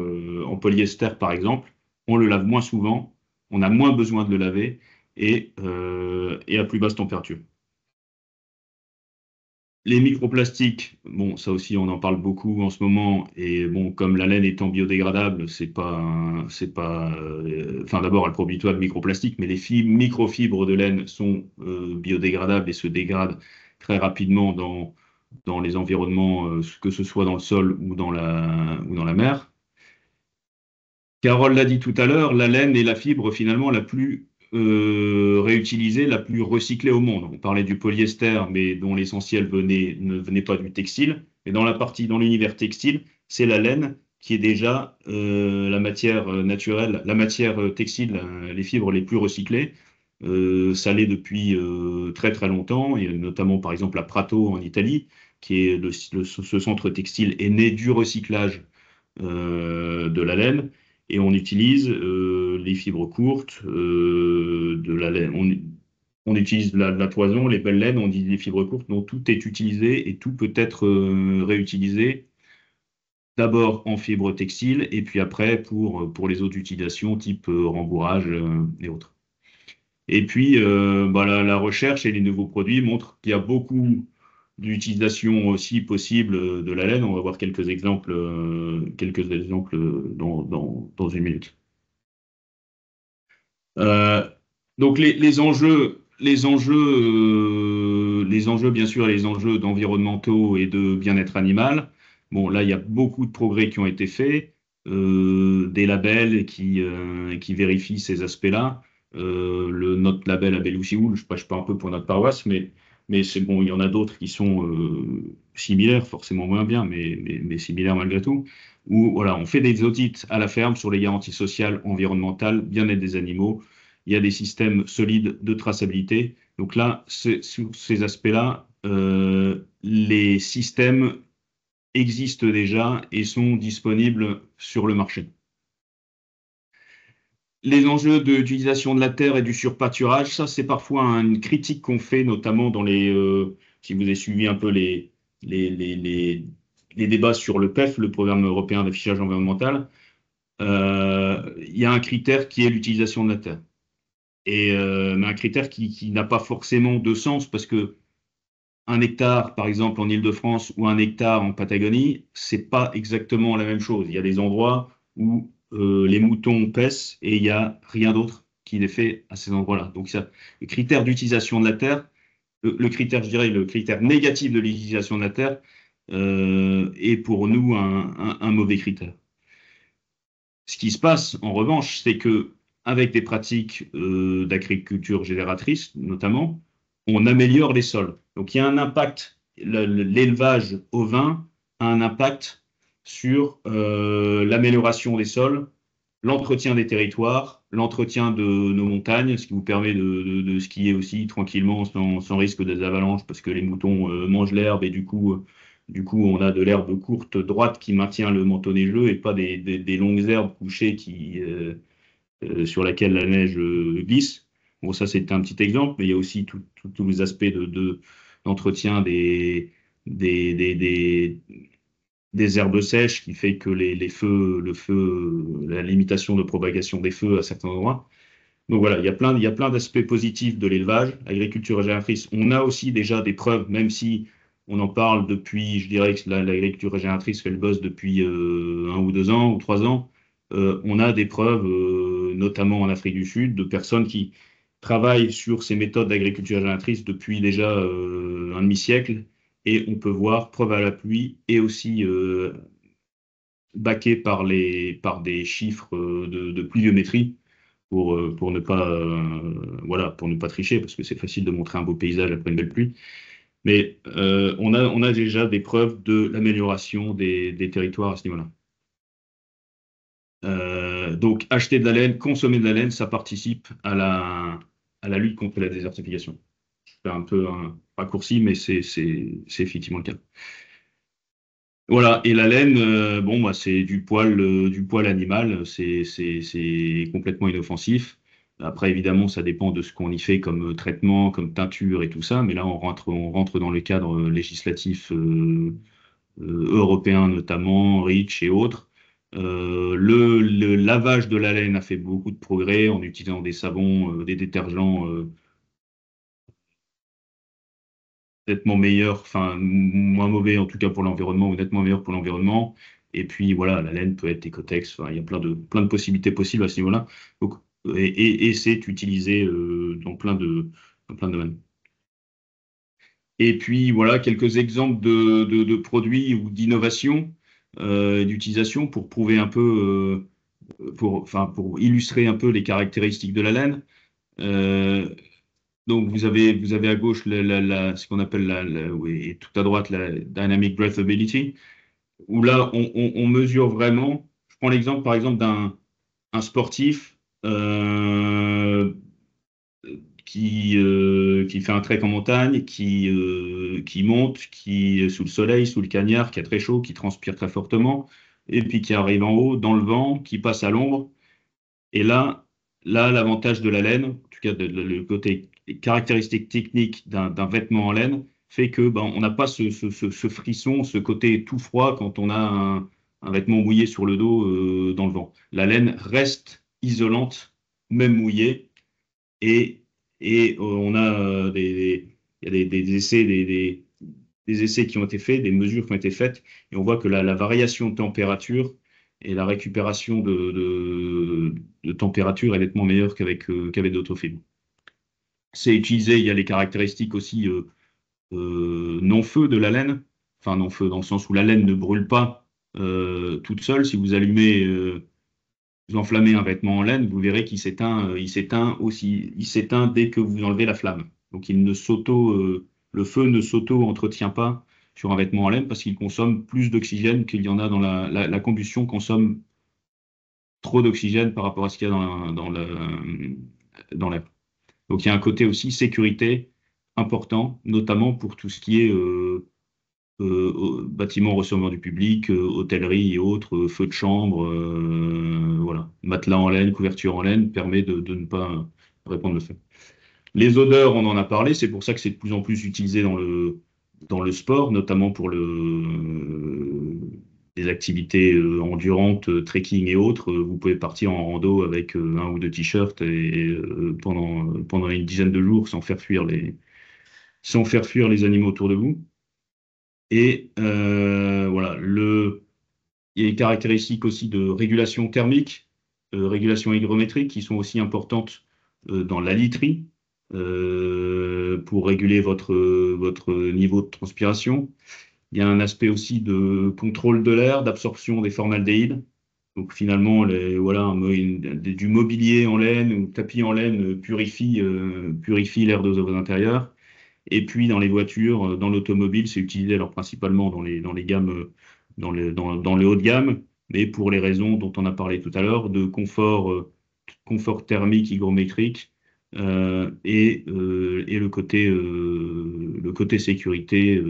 en polyester, par exemple. On le lave moins souvent, on a moins besoin de le laver et à plus basse température. Les microplastiques, bon, ça aussi, on en parle beaucoup en ce moment. Et bon, comme la laine étant biodégradable, enfin, d'abord, elle produit pas de microplastiques, mais les microfibres de laine sont biodégradables et se dégradent très rapidement dans les environnements, que ce soit dans le sol ou dans la mer. Carole l'a dit tout à l'heure, la laine est la fibre finalement la plus réutilisée, la plus recyclée au monde. On parlait du polyester, mais dont l'essentiel ne venait pas du textile. Mais dans l'univers textile, c'est la laine qui est déjà la matière naturelle, la matière textile, les fibres les plus recyclées. Ça l'est depuis très très longtemps, et notamment par exemple à Prato en Italie, qui est ce centre textile est né du recyclage de la laine. Et on utilise les fibres courtes de la laine. On utilise la toison, les belles laines, on dit les fibres courtes, donc tout est utilisé et tout peut être réutilisé. D'abord en fibre textile et puis après pour les autres utilisations type rembourrage et autres. Et puis la recherche et les nouveaux produits montrent qu'il y a beaucoup d'utilisation aussi possible de la laine. On va voir quelques exemples dans une minute. Donc les enjeux, bien sûr, les enjeux d'environnementaux et de bien-être animal. Bon, là, il y a beaucoup de progrès qui ont été faits, des labels qui vérifient ces aspects-là. Notre label Label Ousioul, je prêche pas un peu pour notre paroisse, mais c'est bon, il y en a d'autres qui sont similaires, forcément moins bien, mais similaires malgré tout. Où voilà, on fait des audits à la ferme sur les garanties sociales, environnementales, bien-être des animaux. Il y a des systèmes solides de traçabilité. Donc là, sur ces aspects-là, les systèmes existent déjà et sont disponibles sur le marché. Les enjeux d'utilisation de la terre et du surpâturage, ça c'est parfois une critique qu'on fait, notamment si vous avez suivi un peu les débats sur le PEF, le Programme européen d'affichage environnemental. Il y a un critère qui est l'utilisation de la terre. Mais un critère qui n'a pas forcément de sens parce que un hectare, par exemple, en Île-de-France ou un hectare en Patagonie, c'est pas exactement la même chose. Il y a des endroits où les moutons paissent et il n'y a rien d'autre qui les fait à ces endroits-là. Donc, le critère d'utilisation de la terre, le critère négatif de l'utilisation de la terre est pour nous un mauvais critère. Ce qui se passe, en revanche, c'est que avec des pratiques d'agriculture génératrice, notamment, on améliore les sols. Donc, il y a un impact, l'élevage ovin a un impact sur l'amélioration des sols l'entretien des territoires, l'entretien de nos montagnes, ce qui vous permet de skier aussi tranquillement sans risque des avalanches parce que les moutons mangent l'herbe et du coup, on a de l'herbe courte, droite qui maintient le manteau neigeux et pas des longues herbes couchées sur laquelle la neige glisse. Bon, ça, c'est un petit exemple, mais il y a aussi tous les aspects d'entretien des, des, des, des herbes sèches qui fait que les feux, la limitation de propagation des feux à certains endroits. Donc voilà, il y a plein d'aspects positifs de l'élevage, l'agriculture régénératrice. On a aussi déjà des preuves, même si on en parle depuis, je dirais que l'agriculture régénératrice fait le buzz depuis 1 ou 2 ans ou 3 ans. On a des preuves, notamment en Afrique du Sud, de personnes qui travaillent sur ces méthodes d'agriculture régénératrice depuis déjà un demi-siècle. Et on peut voir, preuve à l'appui, et aussi baqué par des chiffres de pluviométrie pour ne pas, voilà, pour ne pas tricher, parce que c'est facile de montrer un beau paysage après une belle pluie. Mais on a déjà des preuves de l'amélioration des territoires à ce niveau-là. Donc, acheter de la laine, consommer de la laine, ça participe à la lutte contre la désertification. Je fais un peu un raccourci, mais c'est effectivement le cas. Voilà, et la laine, bon, bah, c'est du poil animal, c'est complètement inoffensif. Après, évidemment, ça dépend de ce qu'on y fait comme traitement, comme teinture et tout ça, mais là, on rentre dans le cadre législatif européen, notamment, REACH et autres. Le lavage de la laine a fait beaucoup de progrès en utilisant des savons, des détergents nettement meilleur, enfin moins mauvais en tout cas pour l'environnement, ou nettement meilleur pour l'environnement. Et puis voilà, la laine peut être écotex, enfin, il y a plein de possibilités possibles à ce niveau-là. Donc, et c'est utilisé dans plein de domaines. Et puis voilà, quelques exemples de produits ou d'innovation, d'utilisation pour prouver un peu, pour illustrer un peu les caractéristiques de la laine. Euh, Donc, vous avez à gauche ce qu'on appelle oui, et tout à droite la Dynamic Breathability, où là, on mesure vraiment. Je prends l'exemple, par exemple, d'un sportif qui fait un trek en montagne, qui monte, qui est sous le soleil, sous le cagnard, qui a très chaud, qui transpire très fortement, et puis qui arrive en haut, dans le vent, qui passe à l'ombre. Et là, l'avantage de la laine, en tout cas le côté caractéristique technique d'un vêtement en laine, fait que ben, on n'a pas ce frisson, ce côté tout froid quand on a un vêtement mouillé sur le dos dans le vent. La laine reste isolante, même mouillée, et, on a il y a des essais, des essais qui ont été faits, des mesures qui ont été faites, et on voit que la variation de température et la récupération de température est nettement meilleure qu'avec d'autres fibres. C'est utilisé, il y a les caractéristiques aussi non-feu de la laine, enfin non-feu dans le sens où la laine ne brûle pas toute seule. Si vous allumez, vous enflammez un vêtement en laine, vous verrez qu'il s'éteint, il s'éteint dès que vous enlevez la flamme. Donc le feu ne s'auto-entretient pas sur un vêtement en laine parce qu'il consomme plus d'oxygène qu'il y en a dans la combustion consomme trop d'oxygène par rapport à ce qu'il y a dans l'air. Donc il y a un côté aussi sécurité important, notamment pour tout ce qui est bâtiments recevant du public, hôtellerie et autres, feux de chambre, voilà. Matelas en laine, couverture en laine, permet de ne pas répandre le feu. Les odeurs, on en a parlé, c'est pour ça que c'est de plus en plus utilisé dans le sport, notamment pour les activités endurantes, trekking et autres. Vous pouvez partir en rando avec un ou deux t-shirts et pendant une dizaine de jours sans faire fuir les animaux autour de vous. Et voilà, il y a des caractéristiques aussi de régulation thermique, régulation hygrométrique qui sont aussi importantes dans la literie pour réguler votre niveau de transpiration. Il y a un aspect aussi de contrôle de l'air, d'absorption des formaldéhydes. Donc finalement, voilà, du mobilier en laine ou tapis en laine purifie l'air de vos intérieurs. Et puis dans les voitures, dans l'automobile, c'est utilisé alors principalement dans les gammes, dans le haut de gamme, mais pour les raisons dont on a parlé tout à l'heure, de confort thermique hygrométrique et le côté sécurité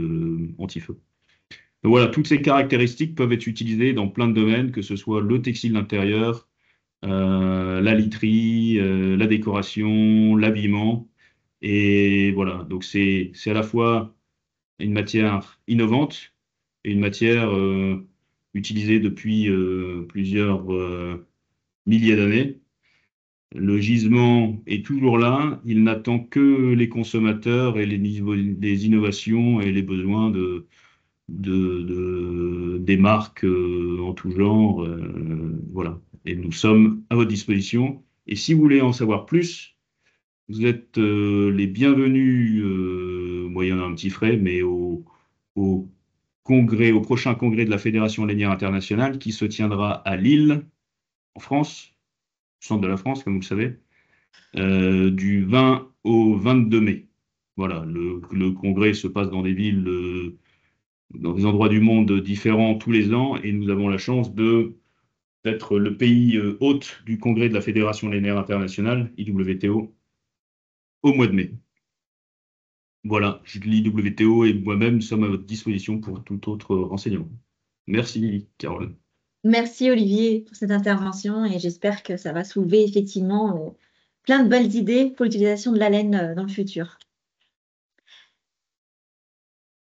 anti-feu. Donc voilà, toutes ces caractéristiques peuvent être utilisées dans plein de domaines, que ce soit le textile d'intérieur, la literie, la décoration, l'habillement. Et voilà, donc c'est à la fois une matière innovante et une matière utilisée depuis plusieurs milliers d'années. Le gisement est toujours là, il n'attend que les consommateurs et les innovations et les besoins des marques en tout genre. Voilà. Et nous sommes à votre disposition. Et si vous voulez en savoir plus, vous êtes les bienvenus, moyennant un petit frais, mais au au prochain congrès de la Fédération lainière internationale qui se tiendra à Lille, en France, au centre de la France, comme vous le savez, du 20 au 22 mai. Voilà, le congrès se passe dans des villes, dans des endroits du monde différents tous les ans, et nous avons la chance d'être le pays hôte du congrès de la Fédération lainière internationale, IWTO, au mois de mai. Voilà, l'IWTO et moi-même sommes à votre disposition pour tout autre renseignement. Merci, Carole. Merci Olivier pour cette intervention et j'espère que ça va soulever effectivement plein de belles idées pour l'utilisation de la laine dans le futur.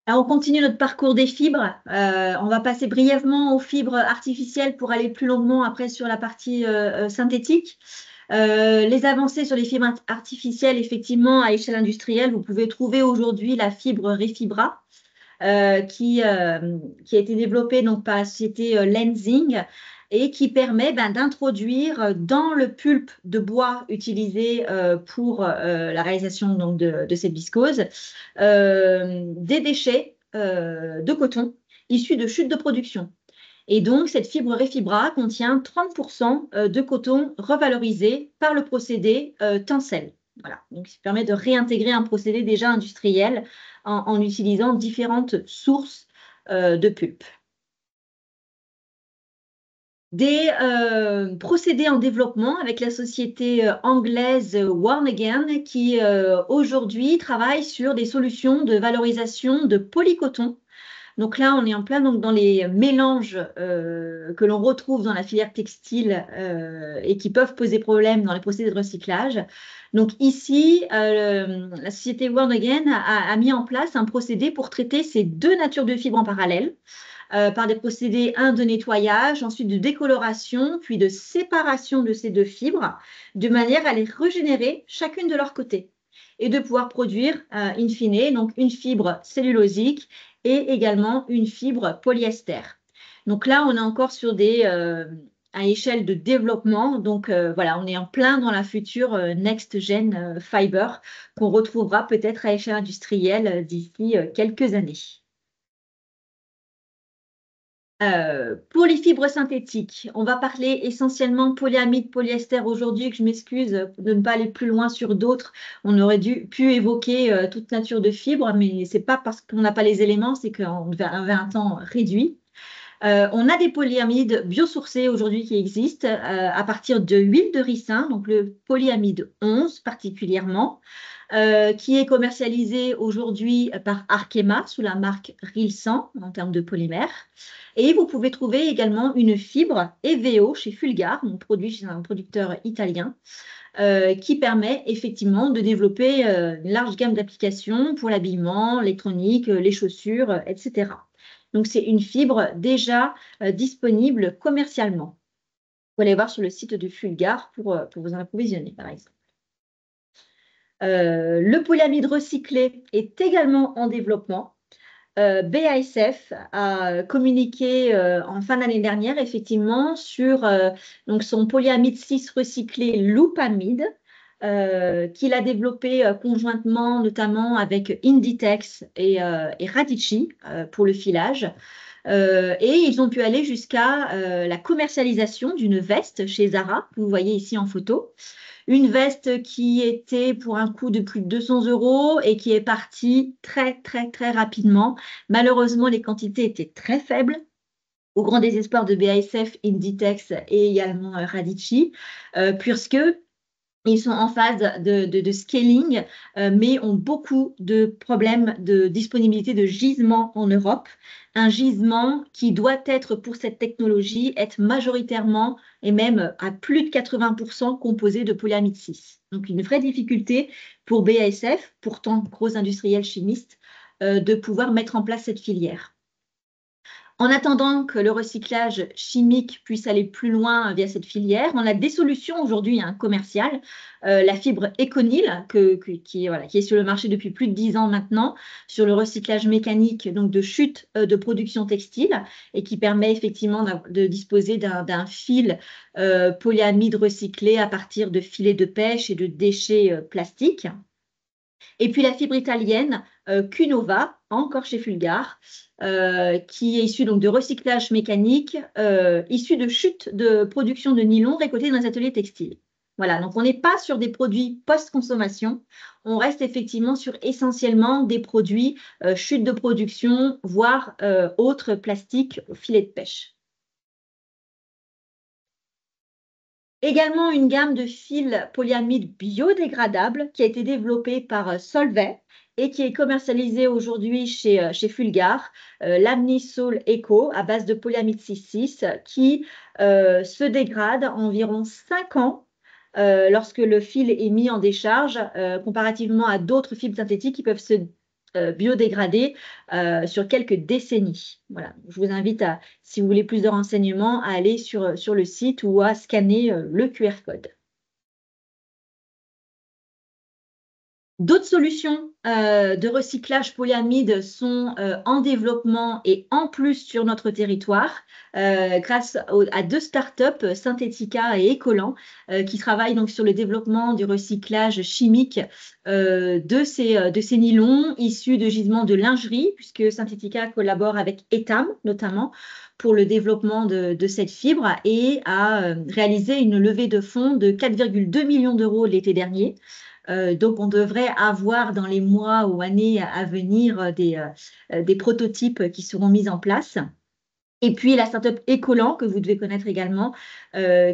Alors, on continue notre parcours des fibres. On va passer brièvement aux fibres artificielles pour aller plus longuement après sur la partie synthétique. Les avancées sur les fibres artificielles, effectivement, à échelle industrielle, vous pouvez trouver aujourd'hui la fibre Refibra, qui a été développée donc, par la société Lenzing et qui permet d'introduire dans le pulpe de bois utilisé pour la réalisation donc, de cette viscose des déchets de coton issus de chutes de production. Et donc, cette fibre Refibra contient 30% de coton revalorisé par le procédé Tencel. Voilà. Donc, ça permet de réintégrer un procédé déjà industriel en utilisant différentes sources de pulpe. Des procédés en développement avec la société anglaise Worn Again qui aujourd'hui travaille sur des solutions de valorisation de polycoton. Donc là, on est en plein donc, dans les mélanges que l'on retrouve dans la filière textile et qui peuvent poser problème dans les procédés de recyclage. Donc ici, la société Worn Again a mis en place un procédé pour traiter ces deux natures de fibres en parallèle par des procédés, de nettoyage, ensuite de décoloration, puis de séparation de ces deux fibres, de manière à les régénérer chacune de leur côté et de pouvoir produire, in fine, donc une fibre cellulosique et également une fibre polyester. Donc là, on est encore sur des à échelle de développement. Donc voilà, on est en plein dans la future Next Gen Fiber qu'on retrouvera peut-être à échelle industrielle d'ici quelques années. Pour les fibres synthétiques, on va parler essentiellement polyamide, polyester aujourd'hui, que je m'excuse de ne pas aller plus loin sur d'autres. On aurait pu évoquer toute nature de fibres, mais ce n'est pas parce qu'on n'a pas les éléments, c'est qu'on avait un temps réduit. On a des polyamides biosourcés aujourd'hui qui existent à partir de huile de ricin, donc le polyamide 11 particulièrement, qui est commercialisé aujourd'hui par Arkema sous la marque Rilsan en termes de polymère. Et vous pouvez trouver également une fibre EVO chez Fulgar, produit chez un producteur italien, qui permet effectivement de développer une large gamme d'applications pour l'habillement, l'électronique, les chaussures, etc. Donc, c'est une fibre déjà disponible commercialement. Vous pouvez aller voir sur le site de Fulgar pour vous en approvisionner, par exemple. Le polyamide recyclé est également en développement. BASF a communiqué en fin d'année dernière, effectivement, sur donc son polyamide 6 recyclé Loopamide, qu'il a développé conjointement, notamment avec Inditex et Radici pour le filage. Et ils ont pu aller jusqu'à la commercialisation d'une veste chez Zara, que vous voyez ici en photo. Une veste qui était pour un coût de plus de 200 € et qui est partie très, très, très rapidement. Malheureusement, les quantités étaient très faibles. au grand désespoir de BASF, Inditex et également Radici, puisque ils sont en phase de scaling, mais ont beaucoup de problèmes de disponibilité de gisement en Europe. Un gisement qui doit être, pour cette technologie, être majoritairement et même à plus de 80% composé de polyamide 6. Donc, une vraie difficulté pour BASF, pourtant gros industriel chimiste, de pouvoir mettre en place cette filière. En attendant que le recyclage chimique puisse aller plus loin via cette filière, on a des solutions aujourd'hui commerciales. La fibre Econil, qui est sur le marché depuis plus de 10 ans maintenant, sur le recyclage mécanique donc de chute de production textile, et qui permet effectivement de disposer d'un fil polyamide recyclé à partir de filets de pêche et de déchets plastiques. Et puis la fibre italienne, Cunova, encore chez Fulgare, qui est issue donc de recyclage mécanique, issue de chute de production de nylon récolté dans les ateliers textiles. Voilà, donc on n'est pas sur des produits post-consommation, on reste effectivement sur essentiellement des produits chute de production, voire autres plastiques, filets de pêche. Également une gamme de fils polyamide biodégradables qui a été développée par Solvay et qui est commercialisée aujourd'hui chez Fulgare, l'Amnisol Eco à base de polyamide 6,6 qui se dégrade en environ 5 ans lorsque le fil est mis en décharge, comparativement à d'autres fibres synthétiques qui peuvent se biodégradés sur quelques décennies. Voilà. Je vous invite, si vous voulez plus de renseignements, à aller sur le site ou à scanner le QR code. D'autres solutions de recyclage polyamide sont en développement et en plus sur notre territoire grâce à 2 startups, Synthetica et Ecolan, qui travaillent donc sur le développement du recyclage chimique de ces nylons issus de gisements de lingerie, puisque Synthetica collabore avec Etam notamment pour le développement de cette fibre et a réalisé une levée de fonds de 4,2 millions d'euros l'été dernier. Donc, on devrait avoir dans les mois ou années à venir des prototypes qui seront mis en place. Et puis, la startup Ecolan, que vous devez connaître également,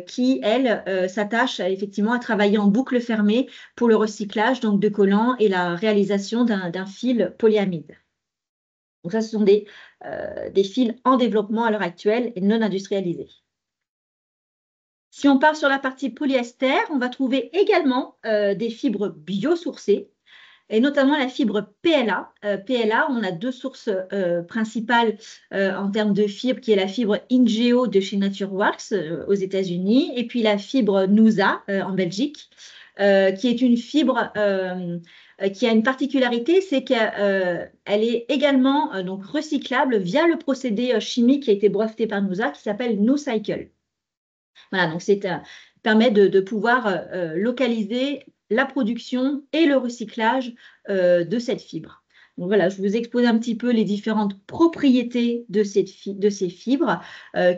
qui, elle, s'attache effectivement à travailler en boucle fermée pour le recyclage donc, de collants et la réalisation d'un fil polyamide. Donc, ça, ce sont des fils en développement à l'heure actuelle et non industrialisés. Si on part sur la partie polyester, on va trouver également des fibres biosourcées, et notamment la fibre PLA. PLA, on a 2 sources principales en termes de fibres, qui est la fibre Ingeo de chez NatureWorks aux États-Unis, et puis la fibre Nusa en Belgique, qui est une fibre qui a une particularité, c'est qu'elle est également donc recyclable via le procédé chimique qui a été breveté par Nusa, qui s'appelle NoCycle. Voilà, donc ça permet de pouvoir localiser la production et le recyclage de cette fibre. Donc voilà, je vous expose un petit peu les différentes propriétés de ces fibres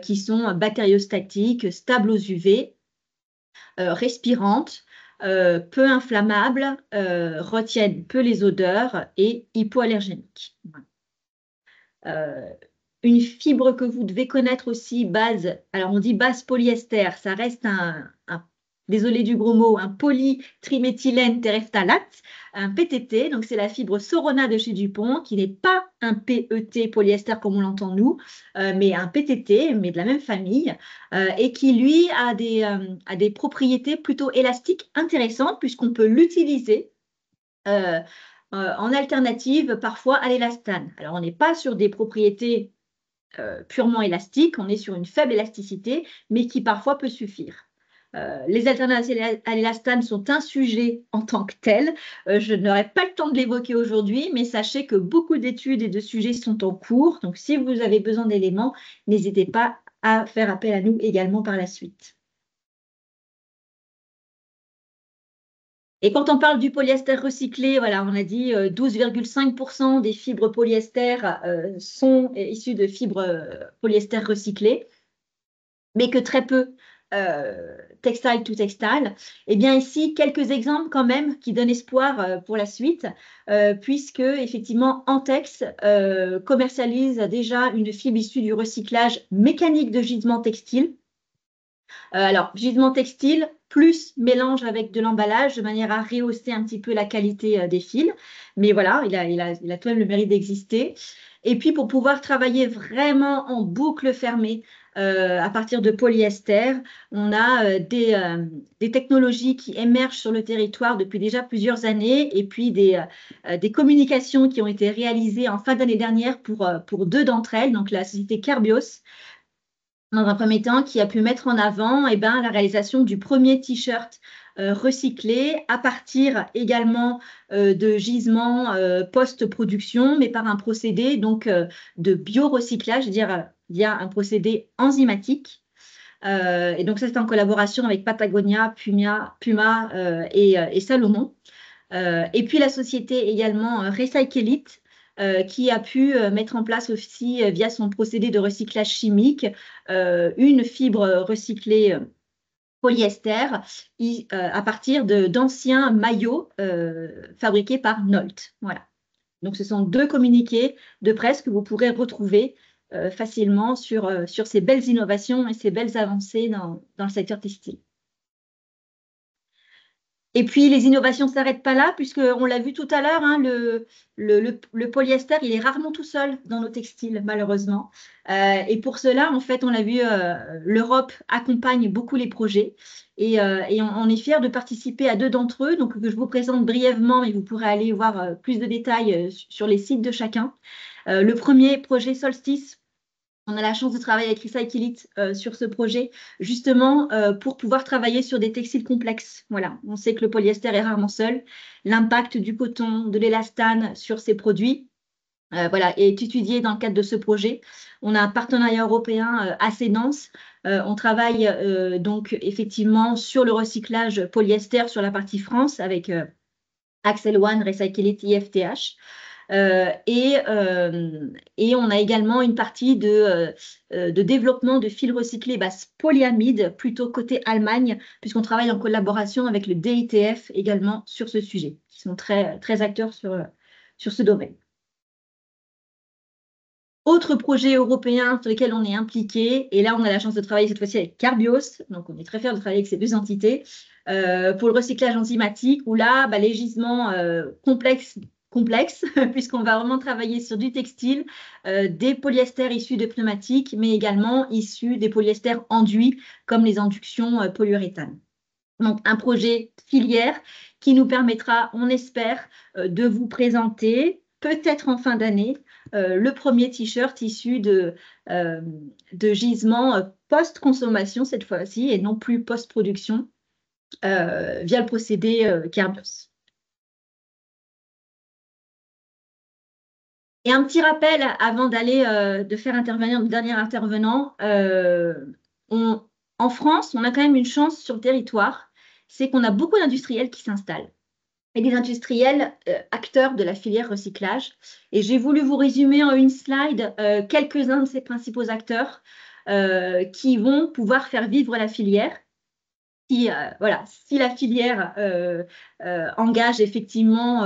qui sont bactériostatiques, stables aux UV, respirantes, peu inflammables, retiennent peu les odeurs et hypoallergéniques. Voilà. Une fibre que vous devez connaître aussi, base, alors on dit base polyester, ça reste désolé du gros mot, un polytriméthylène terephthalate, un PTT, donc c'est la fibre Sorona de chez Dupont, qui n'est pas un PET polyester comme on l'entend nous, mais un PTT, mais de la même famille, et qui lui a des propriétés plutôt élastiques intéressantes, puisqu'on peut l'utiliser en alternative parfois à l'élastane. Alors on n'est pas sur des propriétés purement élastique, on est sur une faible élasticité, mais qui parfois peut suffire. Les alternatives à l'élastane sont un sujet en tant que tel. Je n'aurai pas le temps de l'évoquer aujourd'hui, mais sachez que beaucoup d'études et de sujets sont en cours. Donc, si vous avez besoin d'éléments, n'hésitez pas à faire appel à nous également par la suite. Et quand on parle du polyester recyclé, voilà, on a dit 12,5% des fibres polyester sont issues de fibres polyester recyclées, mais que très peu textile to textile. Eh bien ici, quelques exemples quand même qui donnent espoir pour la suite, puisque effectivement Antex commercialise déjà une fibre issue du recyclage mécanique de gisements textiles. Alors, gisement textile plus mélange avec de l'emballage de manière à rehausser un petit peu la qualité des fils. Mais voilà, il a tout de même le mérite d'exister. Et puis, pour pouvoir travailler vraiment en boucle fermée à partir de polyester, on a des technologies qui émergent sur le territoire depuis déjà plusieurs années et puis des communications qui ont été réalisées en fin d'année dernière pour deux d'entre elles, donc la société Carbios, dans un premier temps, qui a pu mettre en avant la réalisation du premier t-shirt recyclé à partir également de gisements post-production, mais par un procédé donc de biorecyclage, c'est-à-dire via un procédé enzymatique. Et donc ça, c'est en collaboration avec Patagonia, Puma et Salomon. Et puis la société également Recycleit, qui a pu mettre en place aussi, via son procédé de recyclage chimique, une fibre recyclée polyester à partir d'anciens maillots fabriqués par Nolt. Voilà. Donc, ce sont deux communiqués de presse que vous pourrez retrouver facilement sur ces belles innovations et ces belles avancées dans le secteur textile. Et puis, les innovations ne s'arrêtent pas là, puisqu'on l'a vu tout à l'heure, hein, le polyester, il est rarement tout seul dans nos textiles, malheureusement. Et pour cela, en fait, on l'a vu, l'Europe accompagne beaucoup les projets. Et on est fiers de participer à deux d'entre eux, donc que je vous présente brièvement, mais vous pourrez aller voir plus de détails sur les sites de chacun. Le premier projet Solstice. On a la chance de travailler avec Recycleit sur ce projet, justement pour pouvoir travailler sur des textiles complexes. Voilà, on sait que le polyester est rarement seul. L'impact du coton, de l'élastane sur ces produits est étudié dans le cadre de ce projet. On a un partenariat européen assez dense. On travaille donc effectivement sur le recyclage polyester sur la partie France avec Axel One, Recycleit, IFTH. Et on a également une partie de développement de fils recyclés polyamide, plutôt côté Allemagne, puisqu'on travaille en collaboration avec le DITF également sur ce sujet, qui sont très, très acteurs sur ce domaine. Autre projet européen sur lequel on est impliqué, et là on a la chance de travailler cette fois-ci avec Carbios, donc on est très fiers de travailler avec ces deux entités, pour le recyclage enzymatique, où là, les gisements complexes, puisqu'on va vraiment travailler sur du textile, des polyesters issus de pneumatiques, mais également issus des polyesters enduits, comme les inductions polyuréthane. Donc, un projet filière qui nous permettra, on espère, de vous présenter, peut-être en fin d'année, le premier t-shirt issu de gisements post-consommation cette fois-ci, et non plus post-production, via le procédé Carbios. Et un petit rappel avant de faire intervenir le dernier intervenant. En France, on a quand même une chance sur le territoire, c'est qu'on a beaucoup d'industriels qui s'installent et des industriels acteurs de la filière recyclage. Et j'ai voulu vous résumer en une slide quelques-uns de ces principaux acteurs qui vont pouvoir faire vivre la filière. Si la filière engage effectivement,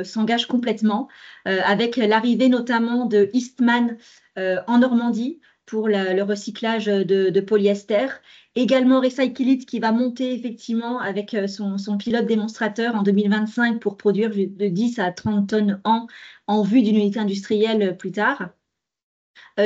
s'engage complètement, avec l'arrivée notamment de Eastman en Normandie pour le recyclage de polyester. Également Recycleit qui va monter effectivement avec son pilote démonstrateur en 2025 pour produire de 10 à 30 tonnes en vue d'une unité industrielle plus tard.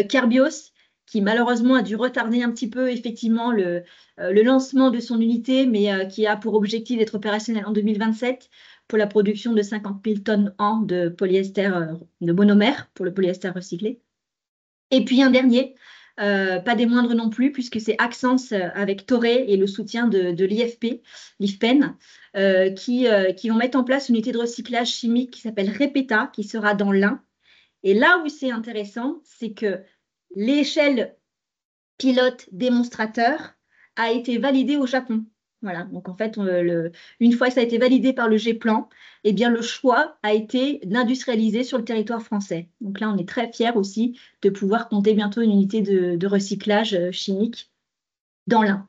Carbios, qui malheureusement a dû retarder un petit peu effectivement le lancement de son unité, mais qui a pour objectif d'être opérationnel en 2027 pour la production de 50 000 tonnes de polyester de monomère pour le polyester recyclé. Et puis un dernier, pas des moindres non plus, puisque c'est Axens avec Toray et le soutien de l'IFPEN, qui vont mettre en place une unité de recyclage chimique qui s'appelle Repeta, qui sera dans l'Ain. Et là où c'est intéressant, c'est que l'échelle pilote démonstrateur a été validée au Japon. Voilà, donc en fait, une fois que ça a été validé par le G-Plan, eh bien, le choix a été d'industrialiser sur le territoire français. Donc là, on est très fiers aussi de pouvoir compter bientôt une unité de recyclage chimique dans l'Ain.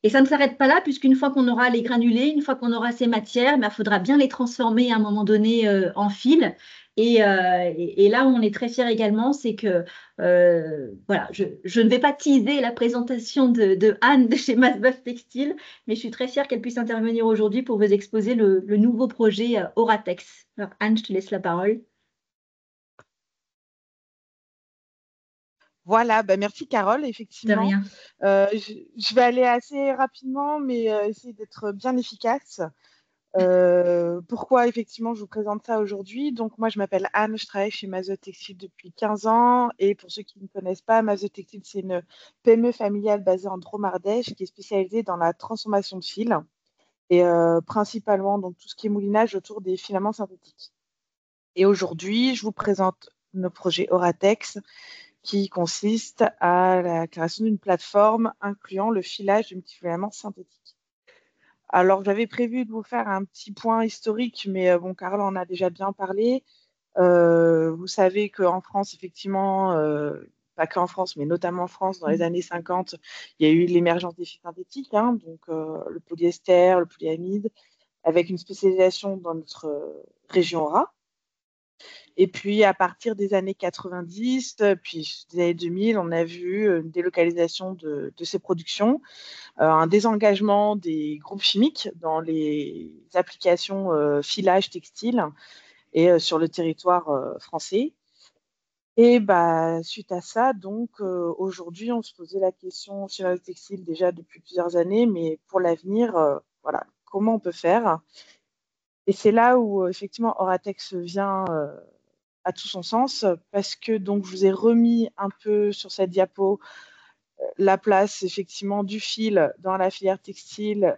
Et ça ne s'arrête pas là, puisqu'une fois qu'on aura les granulés, une fois qu'on aura ces matières, il faudra bien les transformer à un moment donné en fil. Et là où on est très fiers également, c'est que voilà, je ne vais pas teaser la présentation de Anne de chez Masboeuf Textile, mais je suis très fière qu'elle puisse intervenir aujourd'hui pour vous exposer le nouveau projet Oratex. Alors Anne, je te laisse la parole. Voilà, merci Carole, De effectivement. rien. Je vais aller assez rapidement, mais essayer d'être bien efficace. Pourquoi effectivement je vous présente ça aujourd'hui? Donc moi je m'appelle Anne, je travaille chez Mazotte Textile depuis 15 ans et pour ceux qui ne connaissent pas, Mazotte Textile c'est une PME familiale basée en Drôme-Ardèche qui est spécialisée dans la transformation de fils et principalement donc tout ce qui est moulinage autour des filaments synthétiques. Et aujourd'hui je vous présente nos projets Oratex qui consiste à la création d'une plateforme incluant le filage de multifilaments synthétiques. Alors, j'avais prévu de vous faire un petit point historique, mais bon, Carole en a déjà bien parlé. Vous savez qu'en France, effectivement, pas qu'en France, mais notamment en France, dans les années 50, il y a eu l'émergence des fils synthétiques, hein, donc le polyester, le polyamide, avec une spécialisation dans notre région Aura. Et puis, à partir des années 90, puis des années 2000, on a vu une délocalisation de ces productions, un désengagement des groupes chimiques dans les applications filage textile et sur le territoire français. Et suite à ça, donc aujourd'hui, on se posait la question sur le textile déjà depuis plusieurs années, mais pour l'avenir, voilà, comment on peut faire? Et c'est là où effectivement Oratex vient à tout son sens, parce que donc je vous ai remis un peu sur cette diapo la place effectivement du fil dans la filière textile,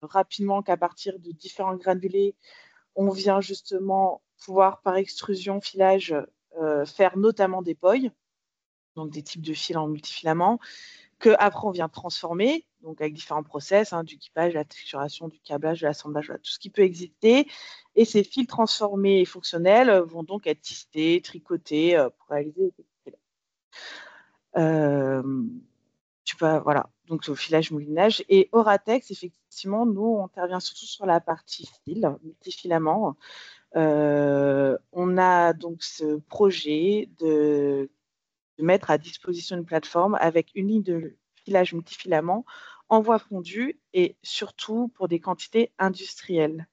rapidement qu'à partir de différents granulés, on vient justement pouvoir par extrusion filage faire notamment des poils, donc des types de fils en multifilaments, que après on vient transformer, donc avec différents process, hein, du guipage, de la texturation, du câblage, de l'assemblage, voilà, tout ce qui peut exister. Et ces fils transformés et fonctionnels vont donc être tissés, tricotés pour réaliser des textiles. Voilà, donc au filage moulinage. Et Oratex, effectivement, nous, on intervient surtout sur la partie fil, multifilament. On a donc ce projet de mettre à disposition une plateforme avec une ligne de filage multifilament en voie fondue et surtout pour des quantités industrielles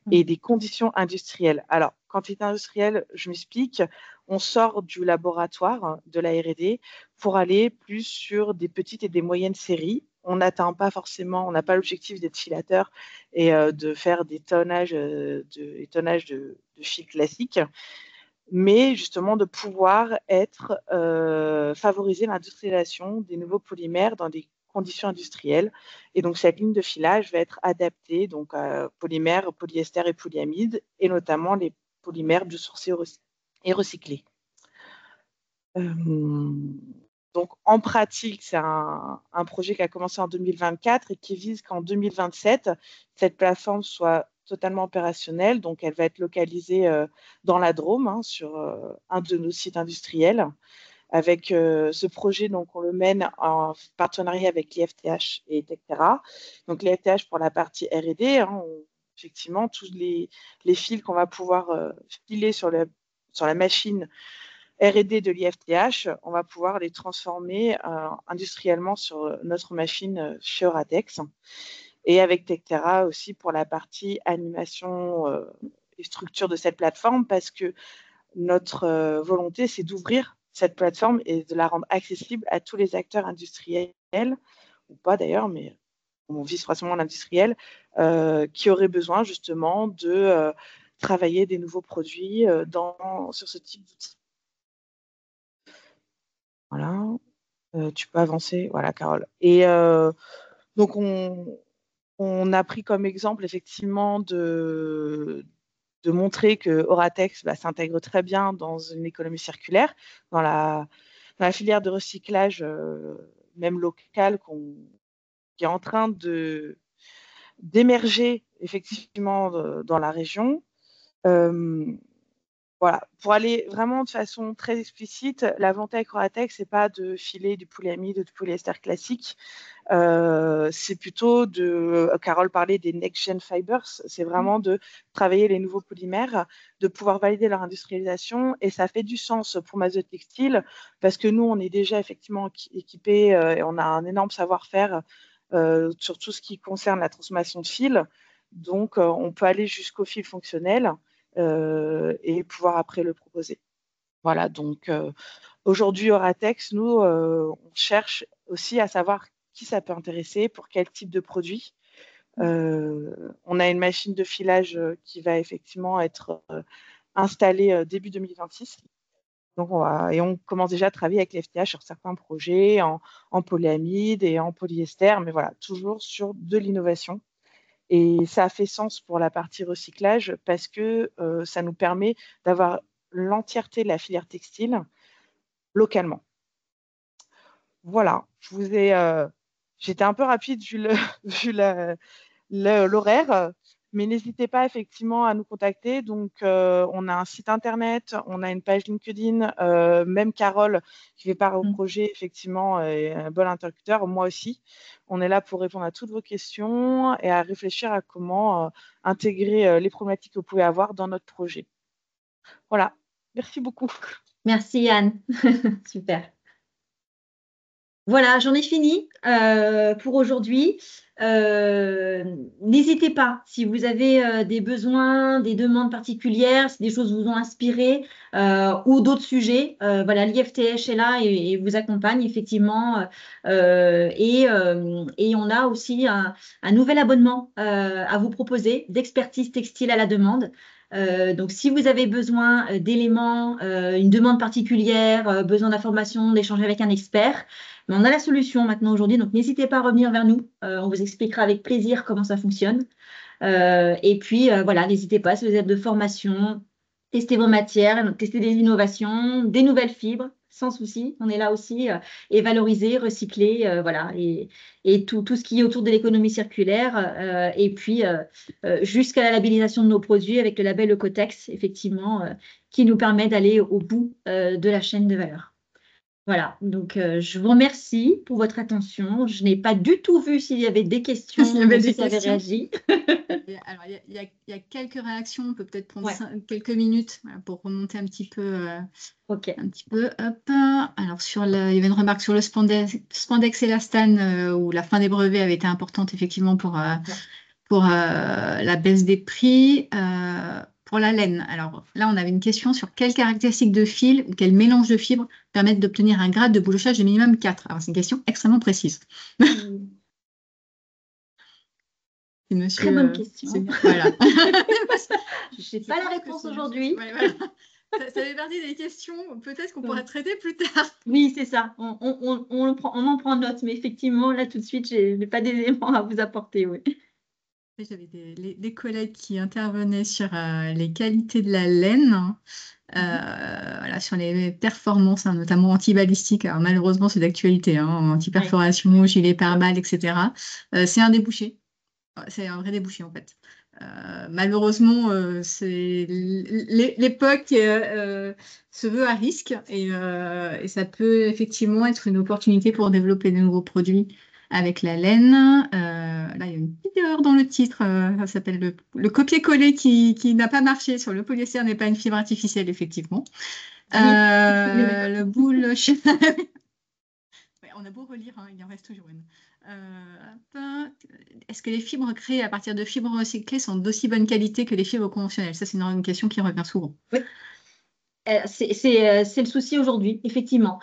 et des conditions industrielles. Alors, quantité industrielle, je m'explique, on sort du laboratoire de la R&D pour aller plus sur des petites et des moyennes séries. On n'atteint pas forcément, on n'a pas l'objectif d'être filateur et de faire des tonnages de fil classiques, mais justement de pouvoir favoriser l'industrialisation des nouveaux polymères dans des conditions industrielles. Et donc, cette ligne de filage va être adaptée donc, à polymères, polyester et polyamide, et notamment les polymères biosourcés et recyclés. Donc, en pratique, c'est un projet qui a commencé en 2024 et qui vise qu'en 2027, cette plateforme soit totalement opérationnelle. Donc, elle va être localisée dans la Drôme, hein, sur un de nos sites industriels. Avec ce projet, donc, on le mène en partenariat avec l'IFTH et Tectera. Donc, l'IFTH pour la partie R&D, hein, effectivement, tous les fils qu'on va pouvoir filer sur la machine R&D de l'IFTH, on va pouvoir les transformer industriellement sur notre machine chez Oratex. Et avec Tectera aussi pour la partie animation et structure de cette plateforme, parce que notre volonté, c'est d'ouvrir cette plateforme et de la rendre accessible à tous les acteurs industriels, ou pas d'ailleurs, mais on vise forcément l'industriel, qui auraient besoin justement de travailler des nouveaux produits sur ce type d'outils. Voilà, tu peux avancer, voilà, Carole. Et donc, on a pris comme exemple, effectivement, de montrer que Oratex s'intègre très bien dans une économie circulaire, dans la filière de recyclage, même locale, qui est en train d'émerger, effectivement, dans la région. Voilà, pour aller vraiment de façon très explicite, la volonté avec Oratex, c'est pas de filer du polyamide ou du polyester classique. C'est plutôt Carole parlait des next-gen fibers, c'est vraiment de travailler les nouveaux polymères, de pouvoir valider leur industrialisation, et ça fait du sens pour Mazotte Textile parce que nous, on est déjà effectivement équipés et on a un énorme savoir-faire sur tout ce qui concerne la transformation de fil. Donc, on peut aller jusqu'au fil fonctionnel et pouvoir après le proposer. Voilà, donc aujourd'hui, Oratex, nous, on cherche aussi à savoir qui ça peut intéresser, pour quel type de produit. On a une machine de filage qui va effectivement être installée début 2026. Donc on commence déjà à travailler avec l'FTA sur certains projets en polyamide et en polyester, mais voilà, toujours sur de l'innovation. Et ça a fait sens pour la partie recyclage parce que ça nous permet d'avoir l'entièreté de la filière textile localement. Voilà, j'étais un peu rapide vu l'horaire, mais n'hésitez pas effectivement à nous contacter. Donc, on a un site internet, on a une page LinkedIn, même Carole qui fait part au projet, effectivement, est un bon interlocuteur, moi aussi. On est là pour répondre à toutes vos questions et à réfléchir à comment intégrer les problématiques que vous pouvez avoir dans notre projet. Voilà, merci beaucoup. Merci Yann, super. Voilà, j'en ai fini pour aujourd'hui. N'hésitez pas, si vous avez des besoins, des demandes particulières, si des choses vous ont inspiré ou d'autres sujets, voilà, l'IFTH est là et vous accompagne effectivement. Et on a aussi un nouvel abonnement à vous proposer d'expertise textile à la demande. Donc, si vous avez besoin d'éléments, une demande particulière, besoin d'informations, d'échanger avec un expert, mais on a la solution maintenant aujourd'hui, donc n'hésitez pas à revenir vers nous. On vous expliquera avec plaisir comment ça fonctionne. Et puis, voilà, n'hésitez pas, si vous êtes de formation, testez vos matières, testez des innovations, des nouvelles fibres, sans souci. On est là aussi, et valoriser, recycler, voilà, et tout ce qui est autour de l'économie circulaire. Et puis, jusqu'à la labellisation de nos produits avec le label Ecotex, effectivement, qui nous permet d'aller au bout de la chaîne de valeur. Voilà, donc je vous remercie pour votre attention. Je n'ai pas du tout vu s'il y avait des questions, s'il y avait des si ça avait questions. réagi. Alors, il y a quelques réactions. On peut peut-être prendre Ouais. quelques minutes pour remonter un petit peu. Ok. Un petit peu. Hop. Alors, il y avait une remarque sur le spandex élastane où la fin des brevets avait été importante effectivement pour la baisse des prix. Pour la laine, alors là, on avait une question sur quelles caractéristiques de fil ou quel mélange de fibres permettent d'obtenir un grade de boulochage de minimum 4. Alors, c'est une question extrêmement précise. Monsieur, très bonne question. Voilà. Je n'ai pas la réponse aujourd'hui. Ouais, voilà. Ça fait partie des questions peut-être qu'on pourra traiter plus tard. Oui, c'est ça. On en prend note, mais effectivement, là, tout de suite, je n'ai pas d'éléments à vous apporter. Oui. J'avais des collègues qui intervenaient sur les qualités de la laine, voilà, sur les performances, notamment anti-balistique. Alors, malheureusement, c'est d'actualité, anti-perforation, gilet pare-balles, etc. C'est un débouché. C'est un vrai débouché, en fait. Malheureusement, l'époque se veut à risque et ça peut effectivement être une opportunité pour développer de nouveaux produits avec la laine. Là, il y a une petite erreur dans le titre. Ça s'appelle le copier-coller qui n'a pas marché sur le polyester n'est pas une fibre artificielle, effectivement. Oui. Le boule. On a beau relire, il en reste toujours une. Est-ce que les fibres créées à partir de fibres recyclées sont d'aussi bonne qualité que les fibres conventionnelles? Ça, c'est une question qui revient souvent. Oui. C'est le souci aujourd'hui, effectivement.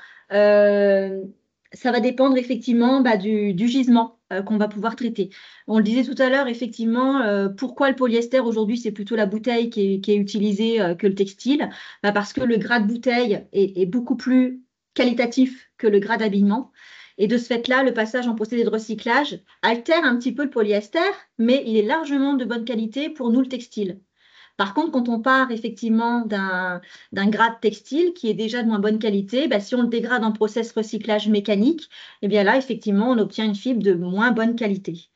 Ça va dépendre effectivement du gisement qu'on va pouvoir traiter. On le disait tout à l'heure, effectivement, pourquoi le polyester aujourd'hui, c'est plutôt la bouteille qui est utilisée que le textile? Parce que le grade bouteille est beaucoup plus qualitatif que le grade habillement. Et de ce fait-là, le passage en procédé de recyclage altère un petit peu le polyester, mais il est largement de bonne qualité pour nous, le textile. Par contre, quand on part effectivement d'un grade textile qui est déjà de moins bonne qualité, si on le dégrade en process recyclage mécanique, eh bien là, effectivement, on obtient une fibre de moins bonne qualité.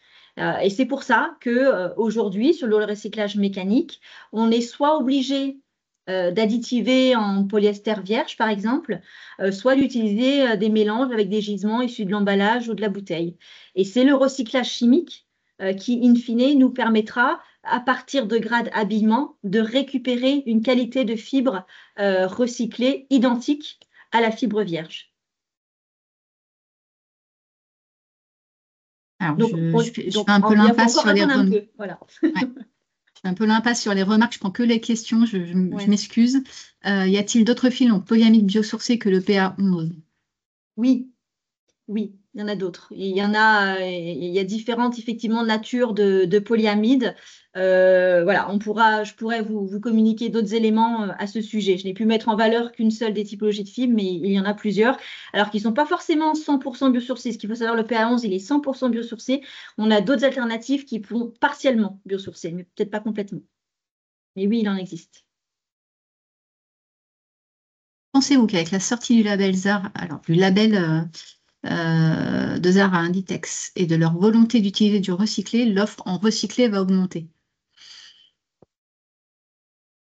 Et c'est pour ça qu'aujourd'hui, sur le recyclage mécanique, on est soit obligé d'additiver en polyester vierge, par exemple, soit d'utiliser des mélanges avec des gisements issus de l'emballage ou de la bouteille. Et c'est le recyclage chimique qui, in fine, nous permettra, à partir de grades habillement, de récupérer une qualité de fibre recyclée identique à la fibre vierge. Alors, Donc, je fais un peu l'impasse sur les remarques. Voilà. Ouais. Je fais un peu l'impasse sur les remarques. Je prends que les questions. Ouais. Je m'excuse. Y a-t-il d'autres films en polyamide biosourcé que le PA11? Oui, oui, il y en a d'autres. Il y a différentes effectivement natures de polyamide. Voilà, je pourrais vous communiquer d'autres éléments à ce sujet. Je n'ai pu mettre en valeur qu'une seule des typologies de fibres, mais il y en a plusieurs. Alors qu'ils ne sont pas forcément 100% biosourcés. Ce qu'il faut savoir, le PA11, il est 100% biosourcé. On a d'autres alternatives qui sont partiellement biosourcées, mais peut-être pas complètement. Mais oui, il en existe. Pensez-vous qu'avec la sortie du label Zara, alors du label de Zara Inditex et de leur volonté d'utiliser du recyclé, l'offre en recyclé va augmenter?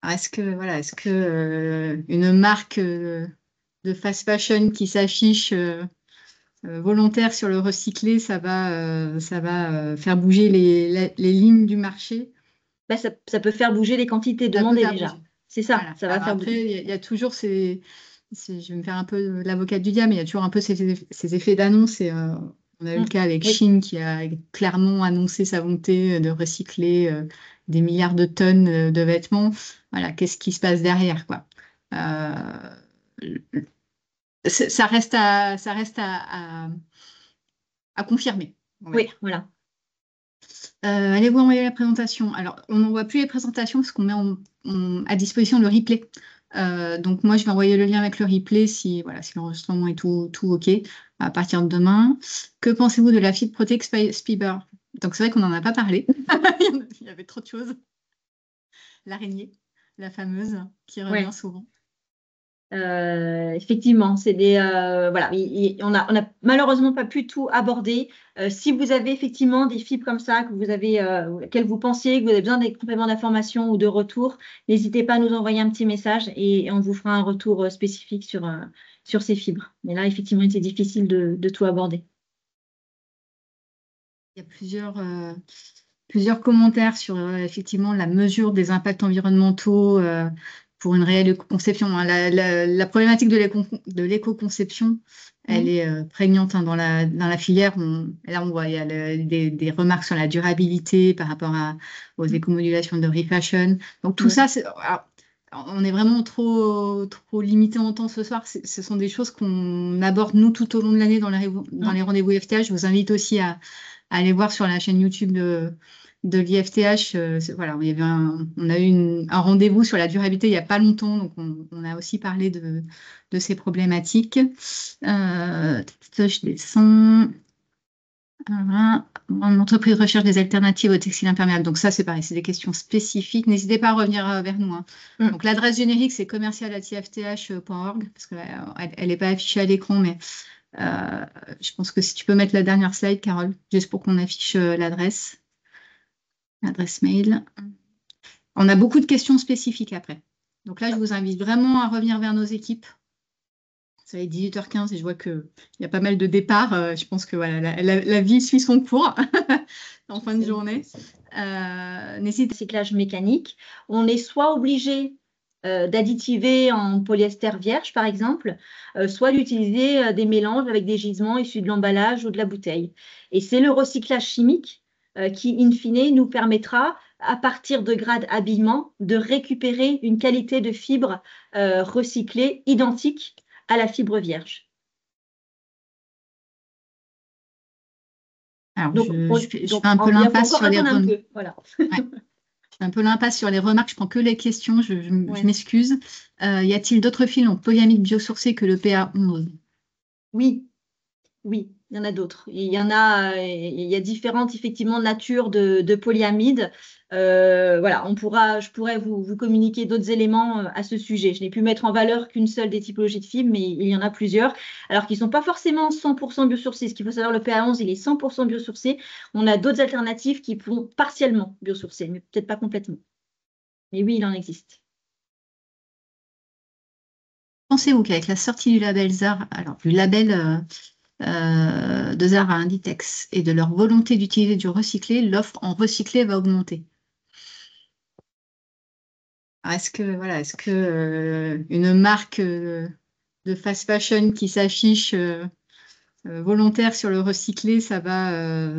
Alors, est-ce que une marque de fast fashion qui s'affiche volontaire sur le recyclé, ça va faire bouger les lignes du marché? Bah, ça peut faire bouger les quantités Ça peut demandées faire déjà. bouger. C'est ça, Voilà. ça va Alors faire après, bouger. il y a toujours je vais me faire un peu l'avocate du diable, mais il y a toujours un peu ces effets d'annonce. Et on a eu le cas avec Oui. Shein qui a clairement annoncé sa volonté de recycler des milliards de tonnes de vêtements. Voilà, qu'est-ce qui se passe derrière, quoi. Ça reste à confirmer, on va Oui, dire. voilà. Allez-vous envoyer la présentation? Alors, on n'envoie plus les présentations parce qu'on met à disposition le replay. Donc, moi, je vais envoyer le lien avec le replay si l'enregistrement est tout OK à partir de demain. Que pensez-vous de la fibre Protect Spiber? Donc, c'est vrai qu'on n'en a pas parlé. Il y avait trop de choses. L'araignée, la fameuse, qui revient souvent. Effectivement, c'est voilà, on a malheureusement pas pu tout aborder. Si vous avez effectivement des fibres comme ça auxquelles vous pensiez que vous avez besoin des compléments d'information ou de retour, n'hésitez pas à nous envoyer un petit message et on vous fera un retour spécifique sur ces fibres. Mais là, effectivement, c'est difficile de tout aborder. Il y a plusieurs commentaires sur effectivement la mesure des impacts environnementaux pour une réelle éco-conception. La problématique de l'éco-conception, elle est prégnante dans la filière. Là, on voit il y a des remarques sur la durabilité par rapport aux éco-modulations de refashion. Donc tout ça, on est vraiment trop limité en temps ce soir. Ce sont des choses qu'on aborde nous tout au long de l'année dans les rendez-vous FTA. Je vous invite aussi à aller voir sur la chaîne YouTube de l'IFTH. Voilà, on a eu un rendez-vous sur la durabilité il n'y a pas longtemps, donc on a aussi parlé de ces problématiques. Je descends. Une entreprise recherche des alternatives au textile imperméable. Donc ça, c'est pareil, c'est des questions spécifiques. N'hésitez pas à revenir vers nous. Donc l'adresse générique, c'est commercial@ifth.org, parce qu'elle n'est pas affichée à l'écran, mais je pense que si tu peux mettre la dernière slide, Carole, juste pour qu'on affiche l'adresse mail. On a beaucoup de questions spécifiques après. Donc là, je vous invite vraiment à revenir vers nos équipes. Ça va être 18h15 et je vois qu'il y a pas mal de départs. Je pense que voilà, la vie suit son cours en fin de journée. N'hésitez. Recyclage mécanique, on est soit obligé d'additiver en polyester vierge, par exemple, soit d'utiliser des mélanges avec des gisements issus de l'emballage ou de la bouteille. Et c'est le recyclage chimique qui, in fine, nous permettra, à partir de grades habillement, de récupérer une qualité de fibre recyclée identique à la fibre vierge. Alors, je fais un peu l'impasse sur les remarques. Voilà. Un peu l'impasse sur les remarques, je prends que les questions, je m'excuse. Y a-t-il d'autres films en polyamide biosourcé que le PA11? Oui, oui, il y en a d'autres. Il y a différentes effectivement natures de polyamide. Voilà, je pourrais vous communiquer d'autres éléments à ce sujet. Je n'ai pu mettre en valeur qu'une seule des typologies de fibres, mais il y en a plusieurs. Alors qu'ils ne sont pas forcément 100% biosourcés. Ce qu'il faut savoir, le PA11, il est 100% biosourcé. On a d'autres alternatives qui sont partiellement biosourcées, mais peut-être pas complètement. Mais oui, il en existe. Pensez-vous qu'avec la sortie du label Zara, alors du label de Zara Inditex et de leur volonté d'utiliser du recyclé, l'offre en recyclé va augmenter? Alors, est-ce que une marque de fast fashion qui s'affiche volontaire sur le recyclé, ça va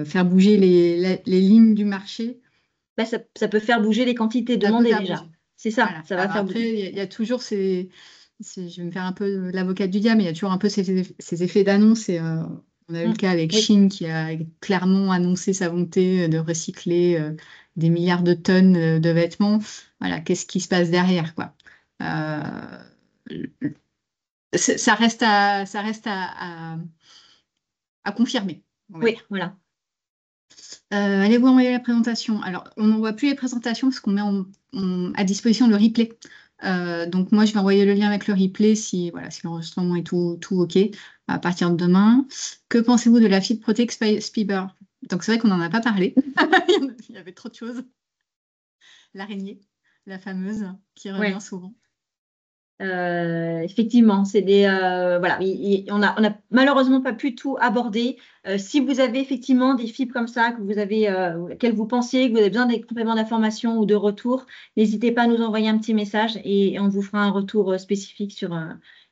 faire bouger les lignes du marché? Bah, ça peut faire bouger les quantités Ça peut demandées faire déjà. bouger. C'est ça, Voilà. ça va Alors faire après, bouger. il y a toujours je vais me faire un peu l'avocate du diable, mais il y a toujours un peu ces effets d'annonce. Et on a eu le cas avec Oui, Shein qui a clairement annoncé sa volonté de recycler des milliards de tonnes de vêtements. Voilà, qu'est-ce qui se passe derrière, quoi. Ça reste à confirmer, on va oui, dire. voilà. Allez-vous envoyer la présentation? Alors, on n'envoie plus les présentations parce qu'on met à disposition le replay. Donc, moi, je vais envoyer le lien avec le replay si l'enregistrement est tout OK à partir de demain. Que pensez-vous de la fibre Protect Spiber? Donc, c'est vrai qu'on n'en a pas parlé. Il y avait trop de choses. L'araignée, la fameuse, qui revient Ouais. souvent. Effectivement, c'est des voilà, on a malheureusement pas pu tout aborder. Si vous avez effectivement des fibres comme ça que vous avez, auxquelles vous pensiez que vous avez besoin des compléments d'information ou de retour, n'hésitez pas à nous envoyer un petit message et on vous fera un retour spécifique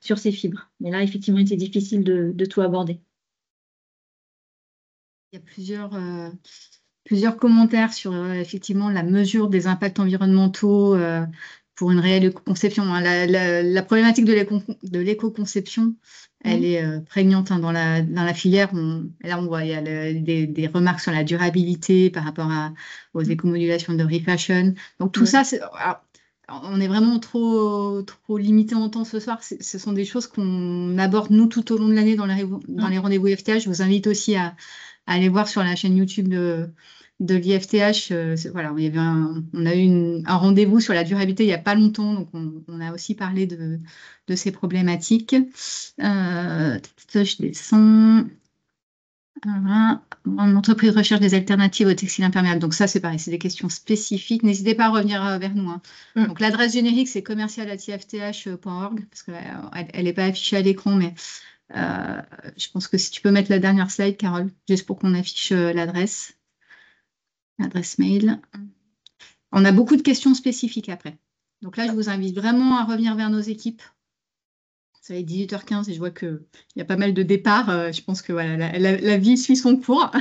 sur ces fibres. Mais là, effectivement, il était difficile de tout aborder. Il y a plusieurs commentaires sur effectivement la mesure des impacts environnementaux pour une réelle éco-conception. Hein. La problématique de l'éco-conception, elle est prégnante dans la filière. Là, on voit il y a des remarques sur la durabilité par rapport aux éco-modulations de refashion. Donc tout ça, on est vraiment trop limité en temps ce soir. Ce sont des choses qu'on aborde nous tout au long de l'année dans les rendez-vous FTA. Je vous invite aussi à aller voir sur la chaîne YouTube de l'IFTH. Voilà, on a eu un rendez-vous sur la durabilité il n'y a pas longtemps, donc on a aussi parlé de ces problématiques. Je descends. Une entreprise recherche des alternatives au textile imperméable. Donc ça, c'est pareil, c'est des questions spécifiques. N'hésitez pas à revenir vers nous. Hein. Donc l'adresse générique, c'est commercial@ifth.org, parce qu'elle n'est pas affichée à l'écran, mais je pense que si tu peux mettre la dernière slide, Carole, juste pour qu'on affiche l'adresse mail. On a beaucoup de questions spécifiques après. Donc là, je vous invite vraiment à revenir vers nos équipes. Ça va être 18h15 et je vois qu'il y a pas mal de départs. Je pense que voilà, la vie suit son cours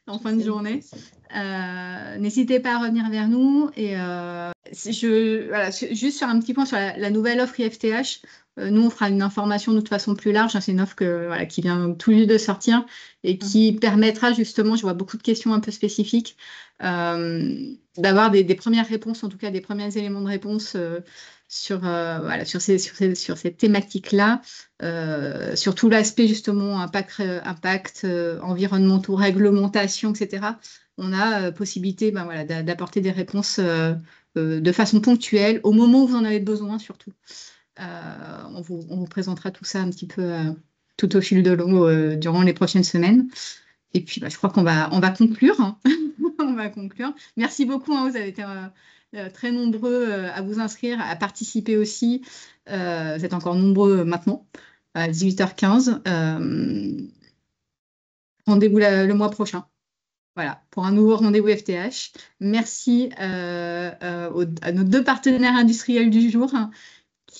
en fin de journée. N'hésitez pas à revenir vers nous. Et juste sur un petit point sur la nouvelle offre IFTH, nous, on fera une information de toute façon plus large. Hein, c'est une offre qui vient tout juste de sortir et qui permettra justement, je vois beaucoup de questions un peu spécifiques, d'avoir des premières réponses, en tout cas des premiers éléments de réponse sur ces thématiques-là, sur tout l'aspect justement impact environnementaux, réglementation, etc. On a possibilité d'apporter des réponses de façon ponctuelle, au moment où vous en avez besoin surtout. On vous présentera tout ça un petit peu tout au fil de l'eau durant les prochaines semaines. Et puis, je crois qu'on va conclure. Hein. On va conclure. Merci beaucoup. Hein, vous avez été très nombreux à vous inscrire, à participer aussi. Vous êtes encore nombreux maintenant, à 18h15. Rendez-vous le mois prochain. Voilà, pour un nouveau rendez-vous FTH. Merci à nos deux partenaires industriels du jour. Hein,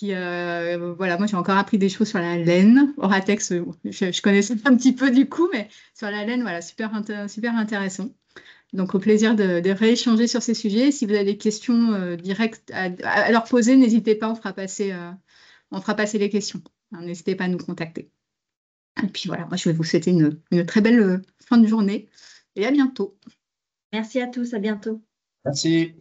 moi j'ai encore appris des choses sur la laine. Oratex, je connaissais un petit peu du coup, mais sur la laine, voilà, super intéressant. Donc, au plaisir de rééchanger sur ces sujets. Si vous avez des questions directes à leur poser, n'hésitez pas, on fera passer les questions. Hein, n'hésitez pas à nous contacter. Et puis voilà, moi je vais vous souhaiter une très belle fin de journée et à bientôt. Merci à tous, à bientôt. Merci.